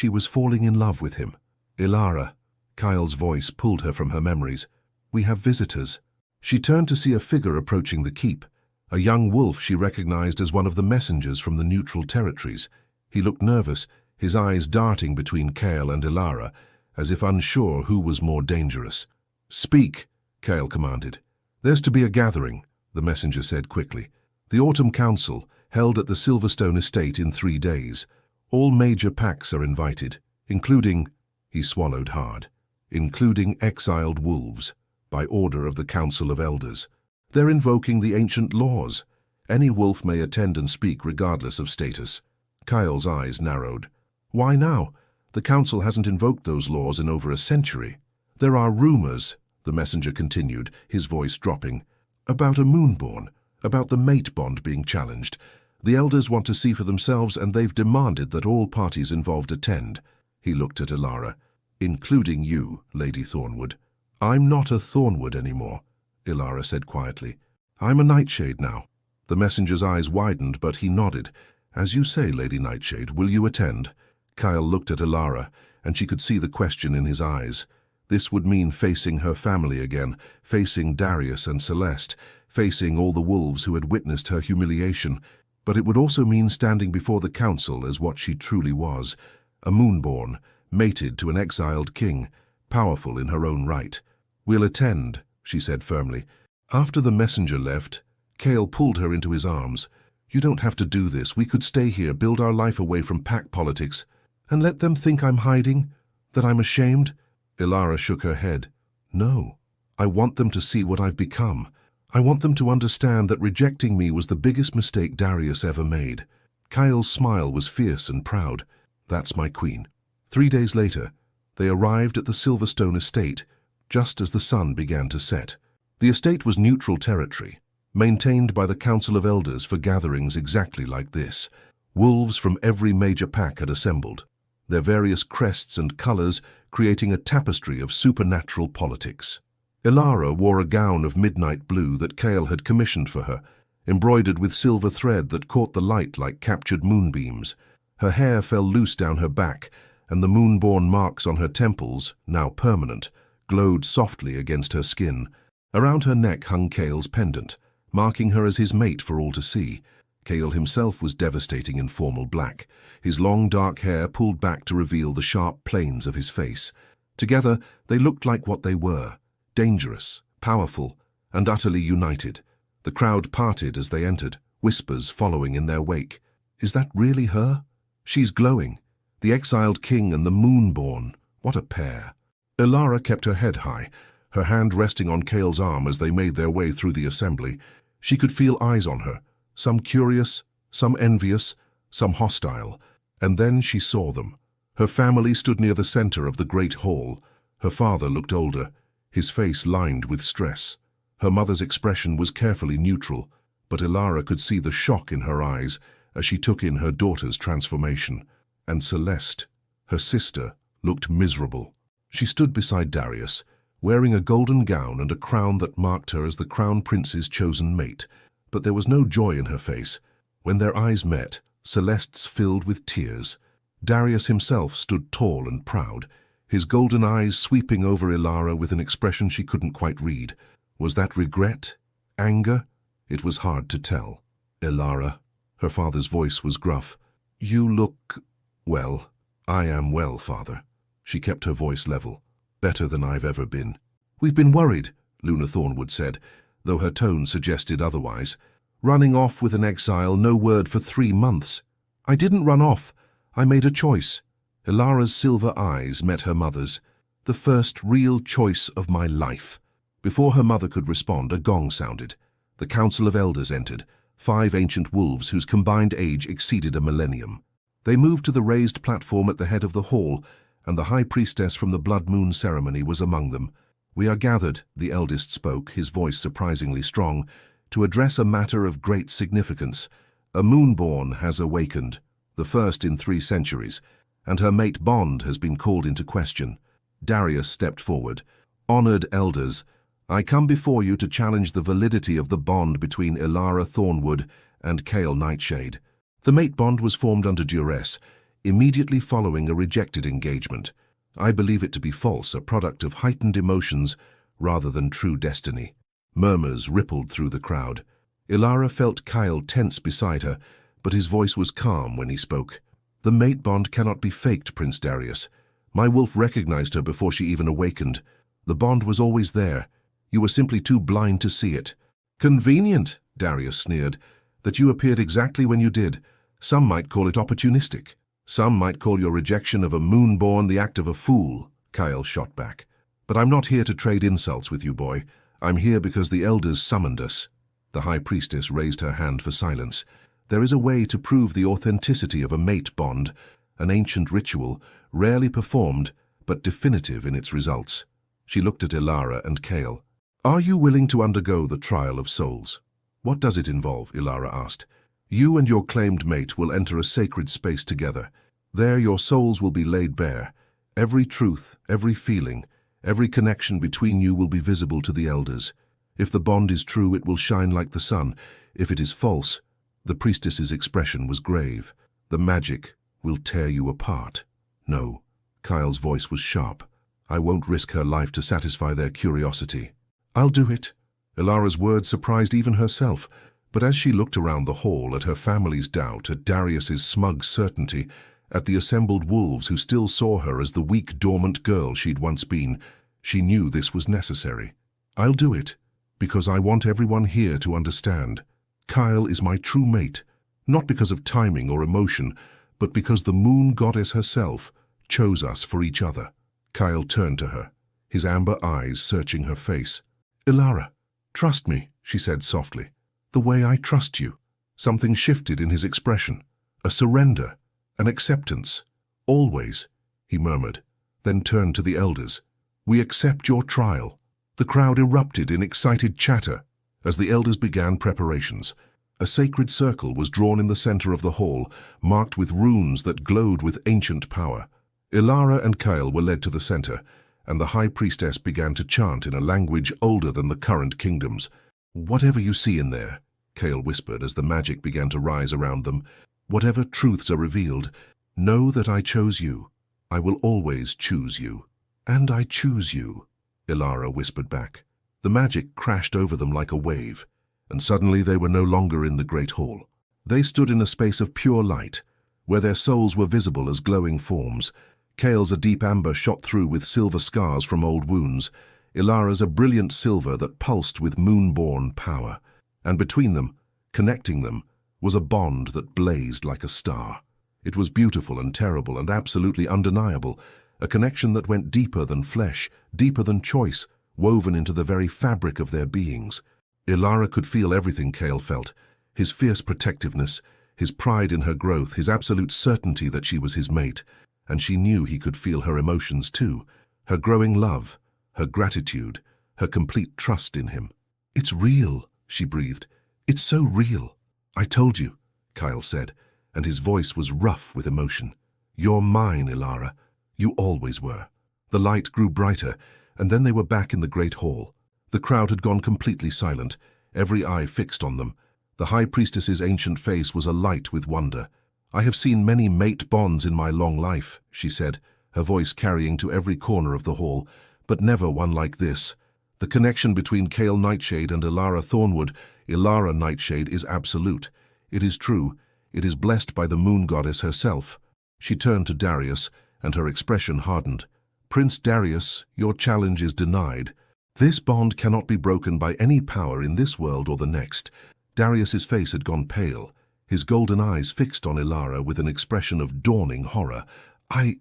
S1: was falling in love with him. "Elara," Kyle's voice pulled her from her memories. "We have visitors." She turned to see a figure approaching the keep, a young wolf she recognized as one of the messengers from the neutral territories. He looked nervous, his eyes darting between Kale and Elara, as if unsure who was more dangerous. "Speak," Kale commanded. "There's to be a gathering," the messenger said quickly. "The Autumn Council, held at the Silverstone estate in 3 days. All major packs are invited, including," he swallowed hard, "including exiled wolves, by order of the Council of Elders. They're invoking the ancient laws. Any wolf may attend and speak regardless of status." Kyle's eyes narrowed. "Why now? The Council hasn't invoked those laws in over a century." "There are rumors," the messenger continued, his voice dropping, "about a Moonborne, about the mate bond being challenged. The Elders want to see for themselves, and they've demanded that all parties involved attend. He looked at Elara. "Including you, Lady Thornwood." "I'm not a Thornwood anymore," Elara said quietly. "I'm a Nightshade now." The messenger's eyes widened, but he nodded. "As you say, Lady Nightshade, will you attend?" Kyle looked at Elara, and she could see the question in his eyes. This would mean facing her family again, facing Darius and Celeste, facing all the wolves who had witnessed her humiliation. But it would also mean standing before the council as what she truly was, a Moonborne, mated to an exiled king, powerful in her own right. "We'll attend," she said firmly. After the messenger left, Kale pulled her into his arms. "You don't have to do this. We could stay here, build our life away from pack politics, and let them think I'm hiding, that I'm ashamed." Elara shook her head. "No. I want them to see what I've become. I want them to understand that rejecting me was the biggest mistake Darius ever made." Kyle's smile was fierce and proud. "That's my queen." 3 days later, they arrived at the Silverstone estate, just as the sun began to set. The estate was neutral territory, maintained by the Council of Elders for gatherings exactly like this. Wolves from every major pack had assembled, their various crests and colors creating a tapestry of supernatural politics. Elara wore a gown of midnight blue that Kale had commissioned for her, embroidered with silver thread that caught the light like captured moonbeams. Her hair fell loose down her back, and the Moonborne marks on her temples, now permanent, glowed softly against her skin. Around her neck hung Kale's pendant, marking her as his mate for all to see. Kale himself was devastating in formal black, his long dark hair pulled back to reveal the sharp planes of his face. Together, they looked like what they were, dangerous, powerful, and utterly united. The crowd parted as they entered, whispers following in their wake. "Is that really her? She's glowing. The Exiled King and the Moonborne. What a pair." Elara kept her head high, her hand resting on Kale's arm as they made their way through the assembly. She could feel eyes on her, some curious, some envious, some hostile. And then she saw them. Her family stood near the center of the great hall. Her father looked older, his face lined with stress. Her mother's expression was carefully neutral, but Elara could see the shock in her eyes as she took in her daughter's transformation. And Celeste, her sister, looked miserable. She stood beside Darius, wearing a golden gown and a crown that marked her as the crown prince's chosen mate. But there was no joy in her face. When their eyes met, Celeste's filled with tears. Darius himself stood tall and proud, his golden eyes sweeping over Elara with an expression she couldn't quite read. Was that regret? Anger? It was hard to tell. "Elara," her father's voice was gruff. "You look... well." "I am well, father." She kept her voice level. "Better than I've ever been." "We've been worried," Luna Thornwood said, though her tone suggested otherwise. "Running off with an exile, no word for 3 months." "I didn't run off. I made a choice." Elara's silver eyes met her mother's. "The first real choice of my life." Before her mother could respond, a gong sounded. The Council of Elders entered, 5 ancient wolves whose combined age exceeded a millennium. They moved to the raised platform at the head of the hall, and the High Priestess from the Blood Moon ceremony was among them. "We are gathered," the eldest spoke, his voice surprisingly strong, "to address a matter of great significance. A Moonborne has awakened, the first in 3 centuries, and her mate bond has been called into question." Darius stepped forward. "Honored elders, I come before you to challenge the validity of the bond between Elara Thornwood and Kale Nightshade." The mate bond was formed under duress, immediately following a rejected engagement. I believe it to be false, a product of heightened emotions rather than true destiny. Murmurs rippled through the crowd. Elara felt Kyle tense beside her, but his voice was calm when he spoke. "The mate bond cannot be faked, Prince Darius. My wolf recognized her before she even awakened. The bond was always there. You were simply too blind to see it." "Convenient," Darius sneered, "that you appeared exactly when you did. Some might call it opportunistic. Some might call your rejection of a Moonborne the act of a fool," Kyle shot back. "But I'm not here to trade insults with you, boy. I'm here because the elders summoned us." The High Priestess raised her hand for silence. "There is a way to prove the authenticity of a mate bond, an ancient ritual, rarely performed, but definitive in its results." She looked at Elara and Kale. "Are you willing to undergo the trial of souls?" "What does it involve?" Elara asked. "You and your claimed mate will enter a sacred space together. There your souls will be laid bare. Every truth, every feeling, every connection between you will be visible to the elders. If the bond is true, it will shine like the sun. If it is false, the priestess's expression was grave. The magic will tear you apart. No, Kyle's voice was sharp. I won't risk her life to satisfy their curiosity. I'll do it. Elara's words surprised even herself, but as she looked around the hall at her family's doubt, at Darius's smug certainty, at the assembled wolves who still saw her as the weak, dormant girl she'd once been, she knew this was necessary. I'll do it, because I want everyone here to understand. Kyle is my true mate, not because of timing or emotion, but because the moon goddess herself chose us for each other. Kyle turned to her, his amber eyes searching her face. Elara, trust me, she said softly, the way I trust you. Something shifted in his expression, a surrender, an acceptance. Always, he murmured, then turned to the elders. We accept your trial. The crowd erupted in excited chatter as the elders began preparations. A sacred circle was drawn in the center of the hall, marked with runes that glowed with ancient power. Elara and Kyle were led to the center, and the high priestess began to chant in a language older than the current kingdoms. Whatever you see in there, Kyle whispered as the magic began to rise around them, whatever truths are revealed, know that I chose you. I will always choose you. And I choose you, Elara whispered back. The magic crashed over them like a wave, and suddenly they were no longer in the great hall. They stood in a space of pure light, where their souls were visible as glowing forms. Kale's a deep amber shot through with silver scars from old wounds, Elara's a brilliant silver that pulsed with moonborne power, and between them, connecting them, was a bond that blazed like a star. It was beautiful and terrible and absolutely undeniable, a connection that went deeper than flesh, deeper than choice, woven into the very fabric of their beings. Elara could feel everything Kale felt, his fierce protectiveness, his pride in her growth, his absolute certainty that she was his mate, and she knew he could feel her emotions too, her growing love, her gratitude, her complete trust in him. It's real, she breathed. It's so real. I told you, Kyle said, and his voice was rough with emotion. You're mine, Elara. You always were. The light grew brighter, and then they were back in the great hall. The crowd had gone completely silent, every eye fixed on them. The high priestess's ancient face was alight with wonder. I have seen many mate bonds in my long life, she said, her voice carrying to every corner of the hall, but never one like this. The connection between Kale Nightshade and Elara Thornwood, Elara Nightshade, is absolute. It is true. It is blessed by the moon goddess herself. She turned to Darius, and her expression hardened. Prince Darius, your challenge is denied. This bond cannot be broken by any power in this world or the next. Darius's face had gone pale, his golden eyes fixed on Elara with an expression of dawning horror. I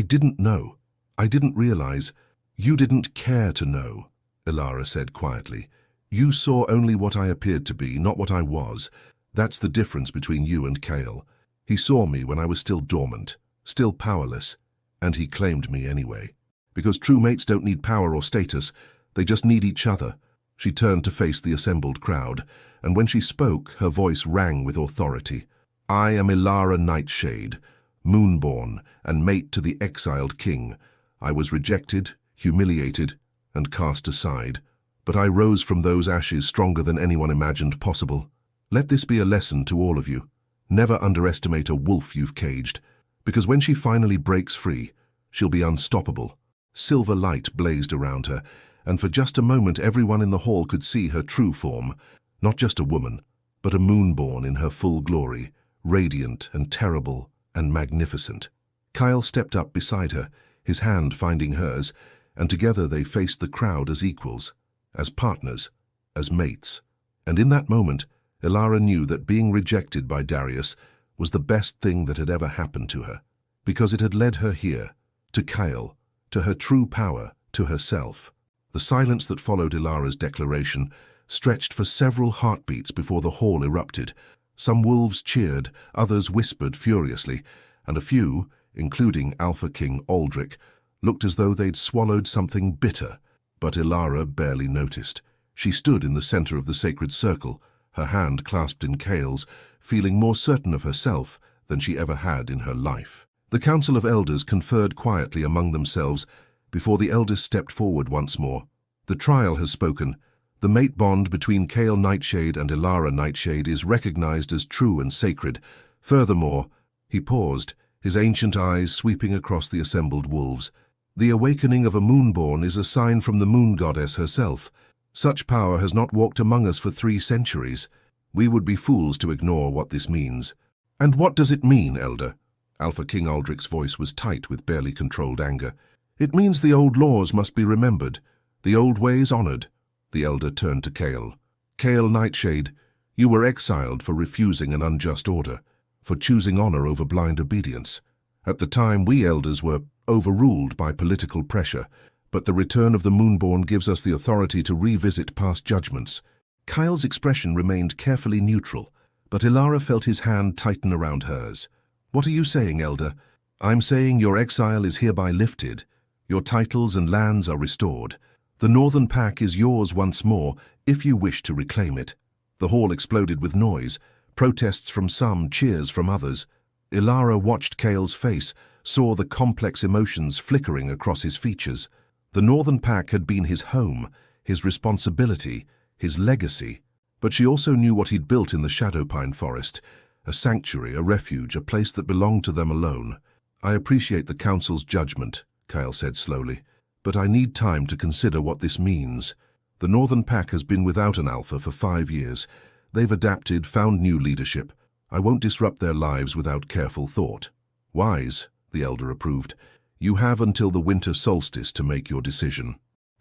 S1: didn't know. I didn't realize. You didn't care to know, Elara said quietly. You saw only what I appeared to be, not what I was. That's the difference between you and Kale. He saw me when I was still dormant, still powerless, and he claimed me anyway. Because true mates don't need power or status, they just need each other. She turned to face the assembled crowd, and when she spoke, her voice rang with authority. I am Elara Nightshade, Moonborne, and mate to the Exiled King. I was rejected, humiliated, and cast aside, but I rose from those ashes stronger than anyone imagined possible. Let this be a lesson to all of you. Never underestimate a wolf you've caged, because when she finally breaks free, she'll be unstoppable. Silver light blazed around her, and for just a moment everyone in the hall could see her true form, not just a woman, but a moonborn in her full glory, radiant and terrible and magnificent. Kyle stepped up beside her, his hand finding hers, and together they faced the crowd as equals, as partners, as mates. And in that moment, Elara knew that being rejected by Darius was the best thing that had ever happened to her, because it had led her here, to Kyle, to her true power, to herself. The silence that followed Elara's declaration stretched for several heartbeats before the hall erupted. Some wolves cheered, others whispered furiously, and a few, including Alpha King Aldrich, looked as though they'd swallowed something bitter. But Elara barely noticed. She stood in the center of the sacred circle, her hand clasped in Kale's, feeling more certain of herself than she ever had in her life. The Council of Elders conferred quietly among themselves before the eldest stepped forward once more. The trial has spoken. The mate bond between Cale Nightshade and Elara Nightshade is recognized as true and sacred. Furthermore, he paused, his ancient eyes sweeping across the assembled wolves. The awakening of a Moonborne is a sign from the moon goddess herself. Such power has not walked among us for 3 centuries. We would be fools to ignore what this means. And what does it mean, Elder? Alpha King Aldrich's voice was tight with barely controlled anger. It means the old laws must be remembered, the old ways honored. The Elder turned to Cale. Cale Nightshade, you were exiled for refusing an unjust order, for choosing honor over blind obedience. At the time, we Elders were overruled by political pressure, but the return of the Moonborne gives us the authority to revisit past judgments. Kyle's expression remained carefully neutral, but Elara felt his hand tighten around hers. What are you saying, Elder? I'm saying your exile is hereby lifted. Your titles and lands are restored. The Northern Pack is yours once more, if you wish to reclaim it. The hall exploded with noise, protests from some, cheers from others. Elara watched Cale's face, saw the complex emotions flickering across his features. The Northern Pack had been his home, his responsibility, his legacy. But she also knew what he'd built in the Shadowpine Forest, a sanctuary, a refuge, a place that belonged to them alone. I appreciate the Council's judgment, Kyle said slowly, but I need time to consider what this means. The Northern Pack has been without an alpha for 5 years. They've adapted, found new leadership. I won't disrupt their lives without careful thought. Wise, the Elder approved. You have until the winter solstice to make your decision.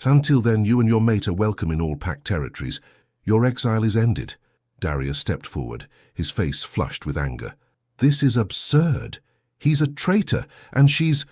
S1: Until then, you and your mate are welcome in all Pack territories. Your exile is ended. Darius stepped forward, his face flushed with anger. This is absurd. He's a traitor, and she's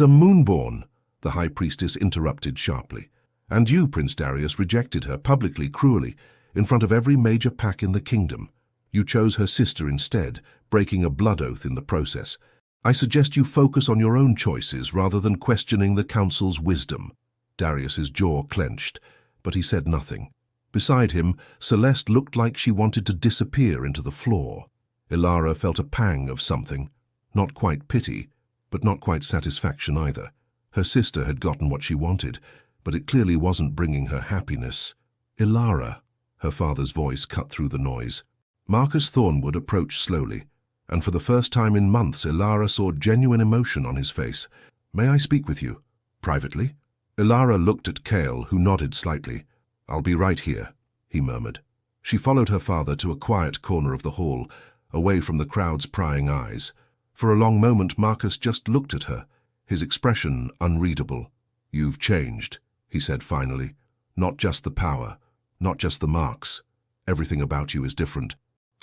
S1: a Moonborne, the High Priestess interrupted sharply. And you, Prince Darius, rejected her publicly, cruelly, in front of every major pack in the kingdom. You chose her sister instead, breaking a blood oath in the process. I suggest you focus on your own choices rather than questioning the Council's wisdom. Darius's jaw clenched, but he said nothing. Beside him, Celeste looked like she wanted to disappear into the floor. Elara felt a pang of something, not quite pity, but not quite satisfaction either. Her sister had gotten what she wanted, but it clearly wasn't bringing her happiness. Elara, her father's voice cut through the noise. Marcus Thornwood approached slowly, and for the first time in months Elara saw genuine emotion on his face. May I speak with you? Privately? Elara looked at Cale, who nodded slightly. I'll be right here, he murmured. She followed her father to a quiet corner of the hall, away from the crowd's prying eyes. For a long moment Marcus just looked at her, his expression unreadable. You've changed, he said finally. Not just the power, not just the marks. Everything about you is different.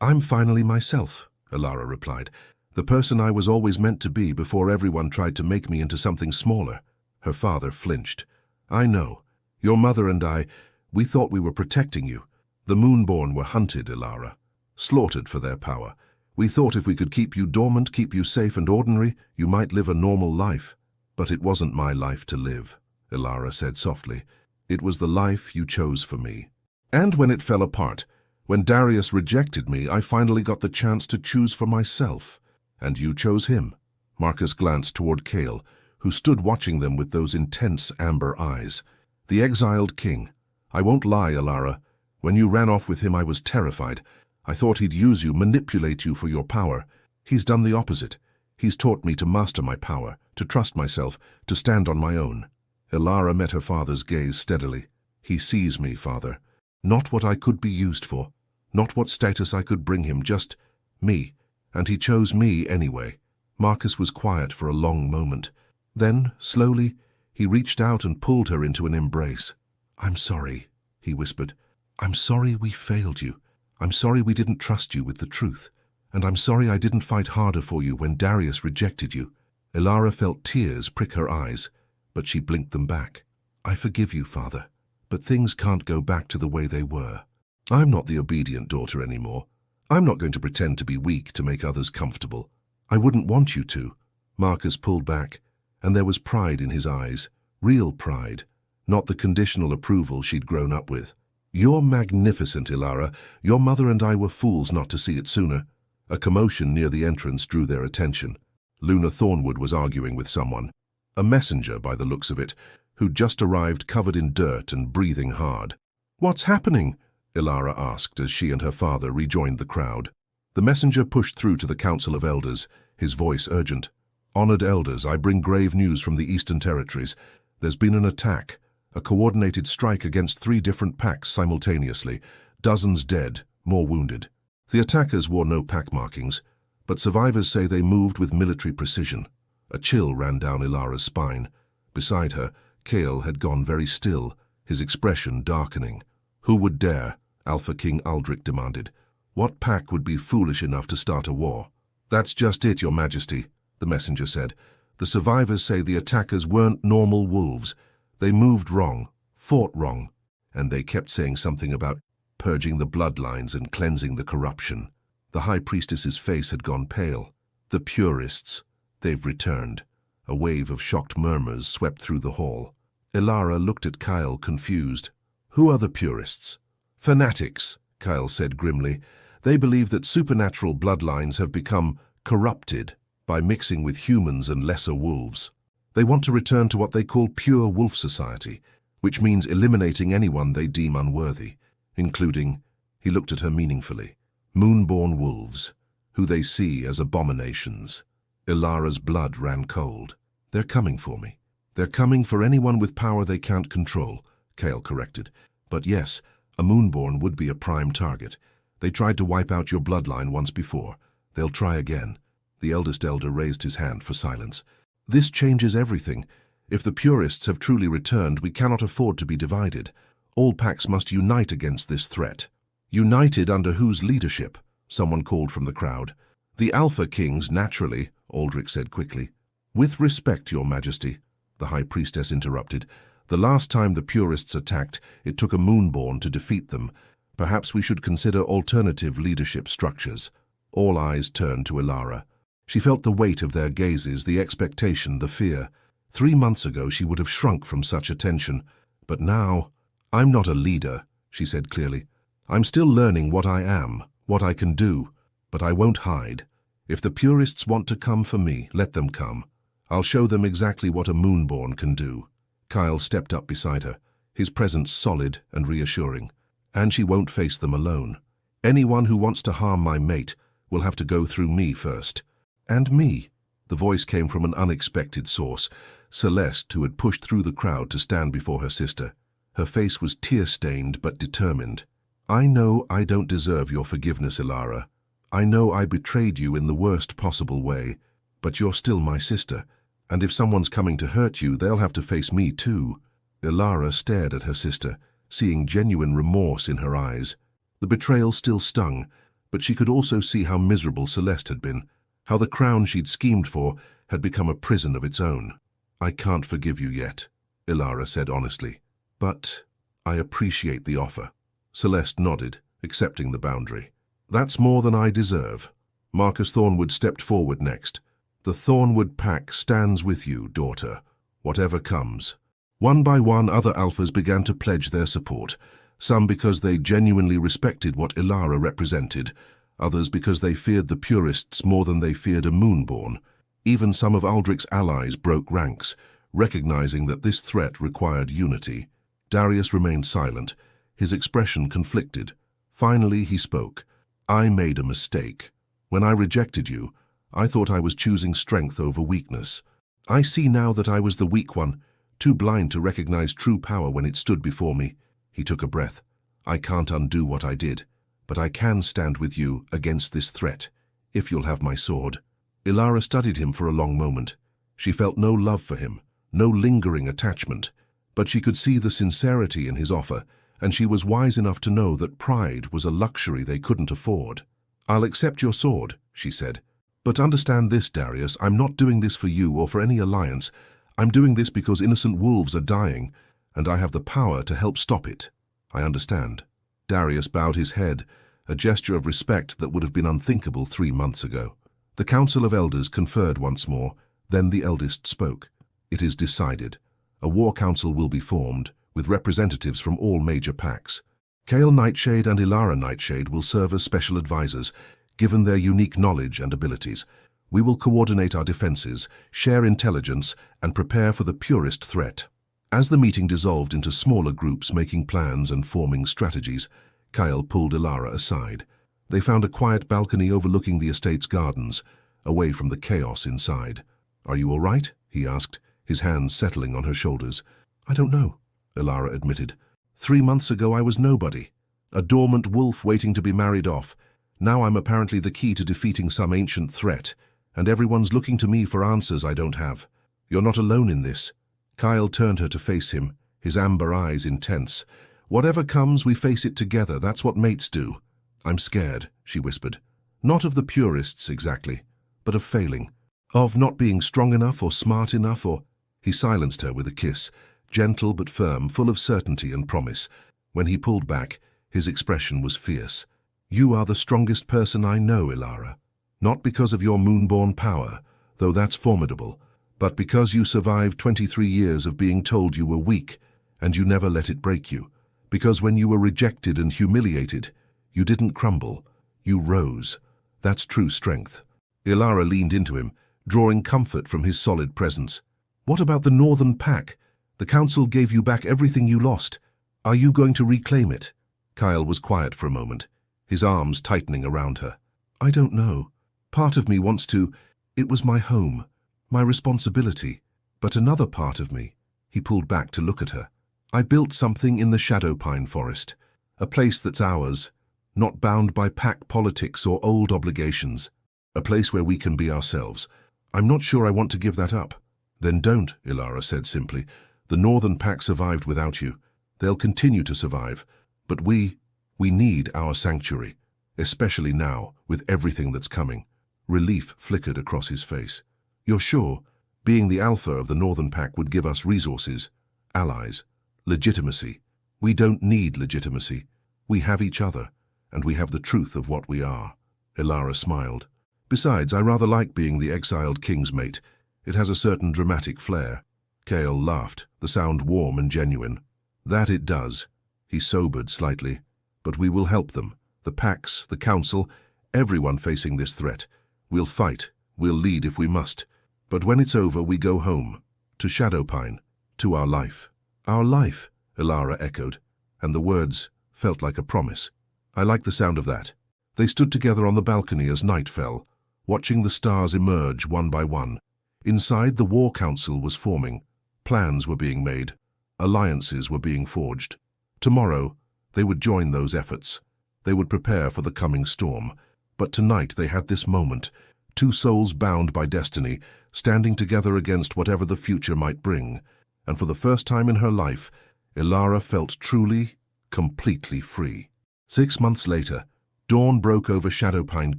S1: I'm finally myself, Elara replied. The person I was always meant to be before everyone tried to make me into something smaller. Her father flinched. I know. Your mother and I, we thought we were protecting you. The Moonborne were hunted, Elara. Slaughtered for their power. We thought if we could keep you dormant, keep you safe and ordinary, you might live a normal life. But it wasn't my life to live, Elara said softly. It was the life you chose for me. And when it fell apart, when Darius rejected me, I finally got the chance to choose for myself. And you chose him. Marcus glanced toward Cale, who stood watching them with those intense amber eyes. The Exiled King. I won't lie, Elara. When you ran off with him, I was terrified. I thought he'd use you, manipulate you for your power. He's done the opposite. He's taught me to master my power, to trust myself, to stand on my own. Elara met her father's gaze steadily. He sees me, father. Not what I could be used for. Not what status I could bring him, just me. And he chose me anyway. Marcus was quiet for a long moment. Then, slowly, he reached out and pulled her into an embrace. I'm sorry, he whispered. I'm sorry we failed you. I'm sorry we didn't trust you with the truth. And I'm sorry I didn't fight harder for you when Darius rejected you. Elara felt tears prick her eyes, but she blinked them back. I forgive you, father, but things can't go back to the way they were. I'm not the obedient daughter anymore. I'm not going to pretend to be weak to make others comfortable. I wouldn't want you to. Marcus pulled back, and there was pride in his eyes, real pride, not the conditional approval she'd grown up with. You're magnificent, Elara. Your mother and I were fools not to see it sooner. A commotion near the entrance drew their attention. Elara Thornwood was arguing with someone. A messenger, by the looks of it, who'd just arrived covered in dirt and breathing hard. "What's happening?" Elara asked as she and her father rejoined the crowd. The messenger pushed through to the Council of Elders, his voice urgent. "Honored elders, I bring grave news from the Eastern Territories. There's been an attack, a coordinated strike against 3 different packs simultaneously. Dozens dead, more wounded. The attackers wore no pack markings, but survivors say they moved with military precision." A chill ran down Elara's spine. Beside her, Kale had gone very still, his expression darkening. "Who would dare?" Alpha King Aldrich demanded. "What pack would be foolish enough to start a war?" "That's just it, Your Majesty," the messenger said. "The survivors say the attackers weren't normal wolves. They moved wrong, fought wrong, and they kept saying something about purging the bloodlines and cleansing the corruption." The High Priestess's face had gone pale. "The purists. They've returned." A wave of shocked murmurs swept through the hall. Elara looked at Kyle, confused. "Who are the purists?" "Fanatics," Kyle said grimly. "They believe that supernatural bloodlines have become corrupted by mixing with humans and lesser wolves. They want to return to what they call pure wolf society, which means eliminating anyone they deem unworthy, including," he looked at her meaningfully, "Moonborne wolves, who they see as abominations." Elara's blood ran cold. "They're coming for me. They're coming for anyone with power they can't control," Kale corrected. "But yes, a Moonborne would be a prime target. They tried to wipe out your bloodline once before. They'll try again." The eldest elder raised his hand for silence. "This changes everything. If the purists have truly returned, we cannot afford to be divided. All packs must unite against this threat." "United under whose leadership?" someone called from the crowd. "The Alpha Kings, naturally," Aldrich said quickly. "With respect, Your Majesty," the High Priestess interrupted. "The last time the purists attacked, it took a Moonborne to defeat them. Perhaps we should consider alternative leadership structures." All eyes turned to Elara. She felt the weight of their gazes, the expectation, the fear. 3 months ago she would have shrunk from such attention. But now, "I'm not a leader," she said clearly. "I'm still learning what I am, what I can do, but I won't hide. If the purists want to come for me, let them come. I'll show them exactly what a Moonborne can do." Kyle stepped up beside her, his presence solid and reassuring. "And she won't face them alone. Anyone who wants to harm my mate will have to go through me first." "And me?" The voice came from an unexpected source, Celeste, who had pushed through the crowd to stand before her sister. Her face was tear-stained but determined. "I know I don't deserve your forgiveness, Elara. I know I betrayed you in the worst possible way, but you're still my sister, and if someone's coming to hurt you, they'll have to face me too." Elara stared at her sister, seeing genuine remorse in her eyes. The betrayal still stung, but she could also see how miserable Celeste had been, how the crown she'd schemed for had become a prison of its own. "I can't forgive you yet," Elara said honestly, "but I appreciate the offer." Celeste nodded, accepting the boundary. "That's more than I deserve." Marcus Thornwood stepped forward next. "The Thornwood pack stands with you, daughter, whatever comes." One by one, other alphas began to pledge their support, some because they genuinely respected what Elara represented, others because they feared the purists more than they feared a Moonborne. Even some of Aldrich's allies broke ranks, recognizing that this threat required unity. Darius remained silent, his expression conflicted. Finally he spoke. "I made a mistake. When I rejected you, I thought I was choosing strength over weakness. I see now that I was the weak one, too blind to recognize true power when it stood before me." He took a breath. "I can't undo what I did, but I can stand with you against this threat, if you'll have my sword." Elara studied him for a long moment. She felt no love for him, no lingering attachment, but she could see the sincerity in his offer, and she was wise enough to know that pride was a luxury they couldn't afford. "I'll accept your sword," she said. "But understand this, Darius, I'm not doing this for you or for any alliance. I'm doing this because innocent wolves are dying, and I have the power to help stop it." "I understand." Darius bowed his head, a gesture of respect that would have been unthinkable 3 months ago. The Council of Elders conferred once more, then the eldest spoke. "It is decided. A war council will be formed, with representatives from all major packs. Kale Nightshade and Elara Nightshade will serve as special advisors, given their unique knowledge and abilities. We will coordinate our defenses, share intelligence, and prepare for the purest threat. As the meeting dissolved into smaller groups making plans and forming strategies, Kyle pulled Elara aside. They found a quiet balcony overlooking the estate's gardens, away from the chaos inside. "Are you all right?" he asked, his hands settling on her shoulders. "I don't know," Elara admitted. 3 months ago I was nobody, a dormant wolf waiting to be married off. Now I'm apparently the key to defeating some ancient threat, and everyone's looking to me for answers I don't have. You're not alone in this." Kyle turned her to face him, his amber eyes intense. "Whatever comes, we face it together. That's what mates do." "I'm scared," she whispered. "Not of the purists, exactly, but of failing. Of not being strong enough or smart enough or—" He silenced her with a kiss, gentle but firm, full of certainty and promise. When he pulled back, his expression was fierce. "You are the strongest person I know, Elara. Not because of your Moonborne power, though that's formidable, but because you survived 23 years of being told you were weak, and you never let it break you. Because when you were rejected and humiliated, you didn't crumble, you rose. That's true strength." Elara leaned into him, drawing comfort from his solid presence. "What about the Northern Pack? The Council gave you back everything you lost. Are you going to reclaim it?" Kyle was quiet for a moment, his arms tightening around her. "I don't know. Part of me wants to. It was my home, my responsibility. But another part of me—" He pulled back to look at her. "I built something in the Shadowpine Forest, a place that's ours, not bound by pack politics or old obligations, a place where we can be ourselves. I'm not sure I want to give that up." "Then don't," Elara said simply. "The Northern Pack survived without you. They'll continue to survive. But we need our sanctuary, especially now, with everything that's coming." Relief flickered across his face. "You're sure? Being the alpha of the Northern Pack would give us resources, allies, legitimacy. We don't need legitimacy. We have each other, and we have the truth of what we are." Elara smiled. "Besides, I rather like being the Exiled King's mate. It has a certain dramatic flair." Kale laughed, the sound warm and genuine. "That it does." He sobered slightly. "But we will help them. The packs, the council, everyone facing this threat. We'll fight. We'll lead if we must. But when it's over, we go home. To Shadowpine. To our life." "Our life," Elara echoed, and the words felt like a promise. "I like the sound of that." They stood together on the balcony as night fell, watching the stars emerge one by one. Inside, the War Council was forming. Plans were being made. Alliances were being forged. Tomorrow, they would join those efforts. They would prepare for the coming storm. But tonight they had this moment, two souls bound by destiny, standing together against whatever the future might bring. And for the first time in her life, Elara felt truly, completely free. 6 months later, dawn broke over Shadowpine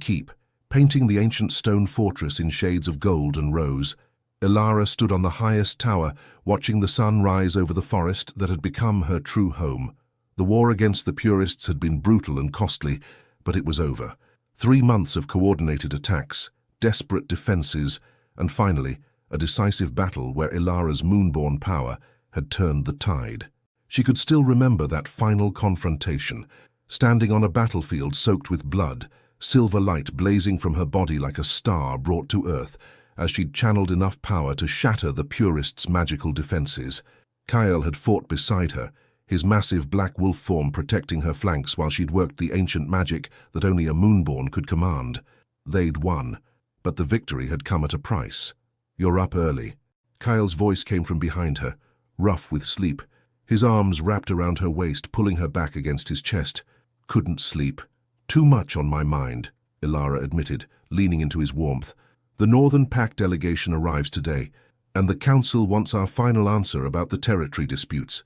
S1: Keep, painting the ancient stone fortress in shades of gold and rose. Elara stood on the highest tower, watching the sun rise over the forest that had become her true home. The war against the purists had been brutal and costly, but it was over. 3 months of coordinated attacks, desperate defenses, and finally, a decisive battle where Elara's Moonborne power had turned the tide. She could still remember that final confrontation, standing on a battlefield soaked with blood, silver light blazing from her body like a star brought to earth, as she'd channeled enough power to shatter the purists' magical defenses. Kyle had fought beside her, his massive black wolf form protecting her flanks while she'd worked the ancient magic that only a Moonborne could command. They'd won, but the victory had come at a price. "You're up early." Kyle's voice came from behind her, rough with sleep, his arms wrapped around her waist, pulling her back against his chest. "Couldn't sleep. Too much on my mind," Elara admitted, leaning into his warmth. "The Northern Pack delegation arrives today, and the Council wants our final answer about the territory disputes."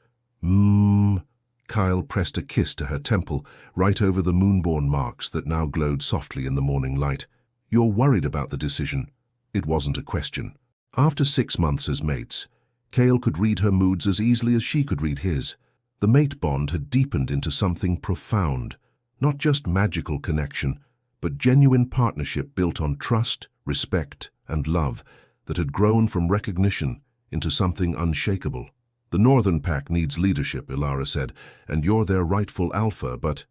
S1: Kyle pressed a kiss to her temple, right over the Moonborne marks that now glowed softly in the morning light. "You're worried about the decision." It wasn't a question. After 6 months as mates, Kale could read her moods as easily as she could read his. The mate bond had deepened into something profound, not just magical connection, but genuine partnership built on trust, respect, and love that had grown from recognition into something unshakable. "The Northern Pack needs leadership," Elara said, "and you're their rightful alpha, but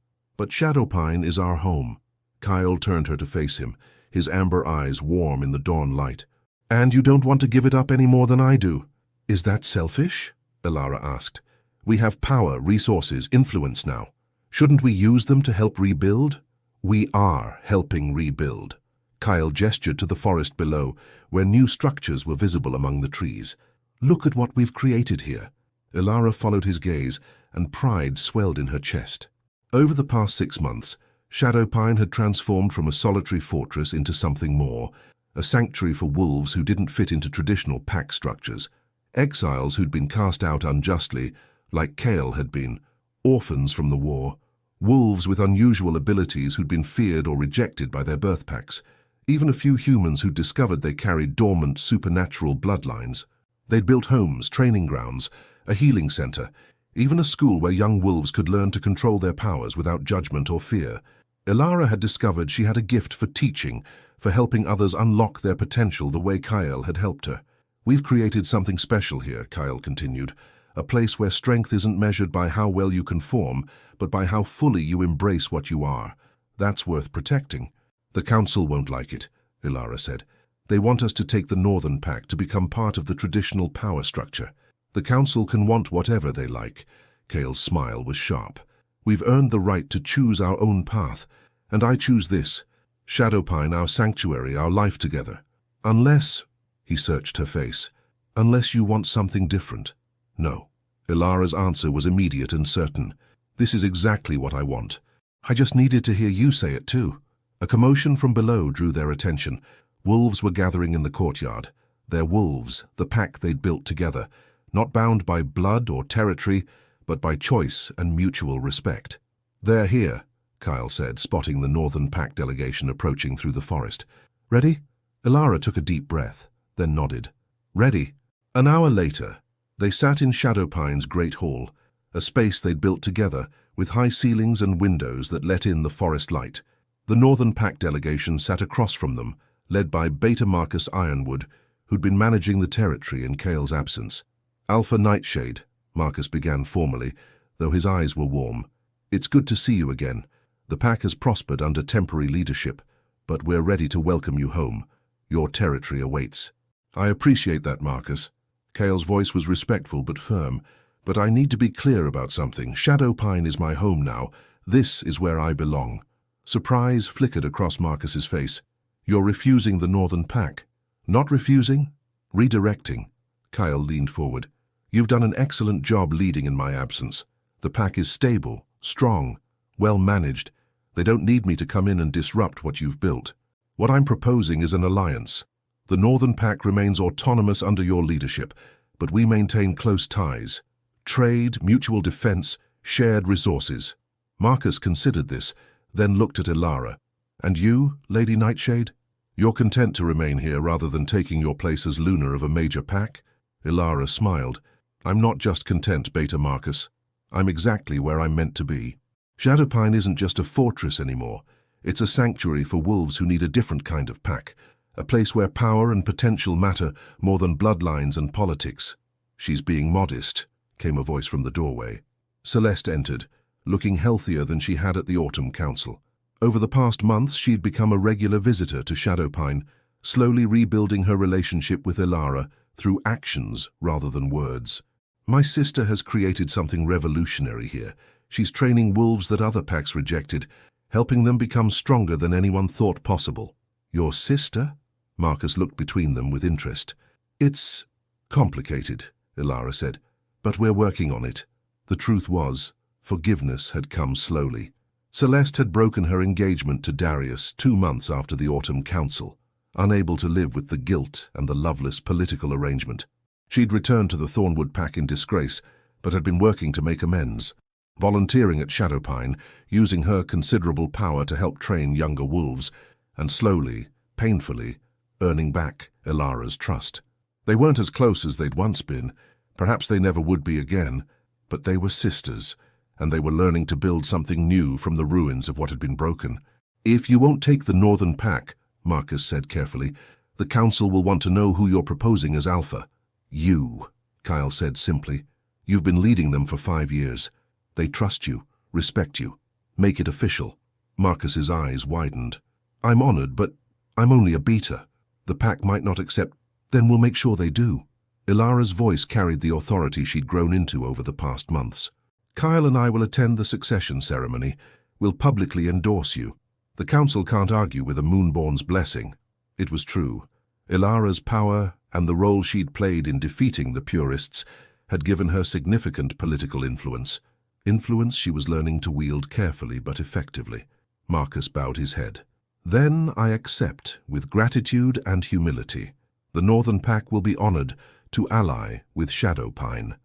S1: Shadowpine is our home." Kyle turned her to face him, his amber eyes warm in the dawn light. "And you don't want to give it up any more than I do." "Is that selfish?" Elara asked. "We have power, resources, influence now. Shouldn't we use them to help rebuild?" "We are helping rebuild." Kyle gestured to the forest below, where new structures were visible among the trees. "Look at what we've created here." Elara followed his gaze, and pride swelled in her chest. Over the past 6 months, Shadowpine had transformed from a solitary fortress into something more, a sanctuary for wolves who didn't fit into traditional pack structures, exiles who'd been cast out unjustly, like Kale had been, orphans from the war, wolves with unusual abilities who'd been feared or rejected by their birth packs, even a few humans who'd discovered they carried dormant supernatural bloodlines. They'd built homes, training grounds, a healing center, even a school where young wolves could learn to control their powers without judgment or fear. Elara had discovered she had a gift for teaching, for helping others unlock their potential the way Kyle had helped her. "We've created something special here," Kyle continued, "a place where strength isn't measured by how well you conform, but by how fully you embrace what you are. That's worth protecting." "The Council won't like it," Elara said. "They want us to take the Northern Pact to become part of the traditional power structure." "The Council can want whatever they like." Kale's smile was sharp. "We've earned the right to choose our own path, and I choose this. Shadowpine, our sanctuary, our life together. Unless," he searched her face, "unless you want something different." "No." Elara's answer was immediate and certain. "This is exactly what I want. I just needed to hear you say it too." A commotion from below drew their attention. Wolves were gathering in the courtyard. Their wolves, the pack they'd built together, not bound by blood or territory, but by choice and mutual respect. "They're here," Kyle said, spotting the Northern Pack delegation approaching through the forest. "Ready?" Elara took a deep breath, then nodded. "Ready." An hour later, they sat in Shadowpine's great hall, a space they'd built together, with high ceilings and windows that let in the forest light. The Northern Pack delegation sat across from them, led by Beta Marcus Ironwood, who'd been managing the territory in Kale's absence. "Alpha Nightshade," Marcus began formally, though his eyes were warm. "It's good to see you again. The pack has prospered under temporary leadership, but we're ready to welcome you home. Your territory awaits." "I appreciate that, Marcus." Kale's voice was respectful but firm. "But I need to be clear about something. Shadowpine is my home now. This is where I belong." Surprise flickered across Marcus's face. "You're refusing the Northern Pack." "Not refusing, redirecting." Kyle leaned forward. "You've done an excellent job leading in my absence. The pack is stable, strong, well managed. They don't need me to come in and disrupt what you've built. What I'm proposing is an alliance. The Northern Pack remains autonomous under your leadership, but we maintain close ties. Trade, mutual defense, shared resources." Marcus considered this, then looked at Elara. "And you, Lady Nightshade? You're content to remain here rather than taking your place as Lunar of a major pack?" Elara smiled. "I'm not just content, Beta Marcus. I'm exactly where I'm meant to be. Shadowpine isn't just a fortress anymore. It's a sanctuary for wolves who need a different kind of pack, a place where power and potential matter more than bloodlines and politics." "She's being modest," came a voice from the doorway. Celeste entered, looking healthier than she had at the Autumn Council. Over the past months, she'd become a regular visitor to Shadowpine, slowly rebuilding her relationship with Elara through actions rather than words. "My sister has created something revolutionary here. She's training wolves that other packs rejected, helping them become stronger than anyone thought possible." "Your sister?" Marcus looked between them with interest. "It's complicated," Elara said, "but we're working on it." The truth was, forgiveness had come slowly. Celeste had broken her engagement to Darius 2 months after the Autumn Council, unable to live with the guilt and the loveless political arrangement. She'd returned to the Thornwood pack in disgrace, but had been working to make amends, volunteering at Shadowpine, using her considerable power to help train younger wolves, and slowly, painfully, earning back Elara's trust. They weren't as close as they'd once been, perhaps they never would be again, but they were sisters, and they were learning to build something new from the ruins of what had been broken. "If you won't take the Northern Pack," Marcus said carefully, "the Council will want to know who you're proposing as Alpha." "You," Kyle said simply. "You've been leading them for 5 years. They trust you, respect you. Make it official." Marcus's eyes widened. "I'm honored, but I'm only a beta. The pack might not accept, then we'll make sure they do. Elara's voice carried the authority she'd grown into over the past months. Kyle and I will attend the succession ceremony. We'll publicly endorse you. The council can't argue with a Moonborne's blessing. It was true. Elara's power and the role she'd played in defeating the purists had given her significant political influence. Influence she was learning to wield carefully but effectively. Marcus bowed his head. Then I accept, with gratitude and humility. The Northern Pack will be honored to ally with Shadowpine.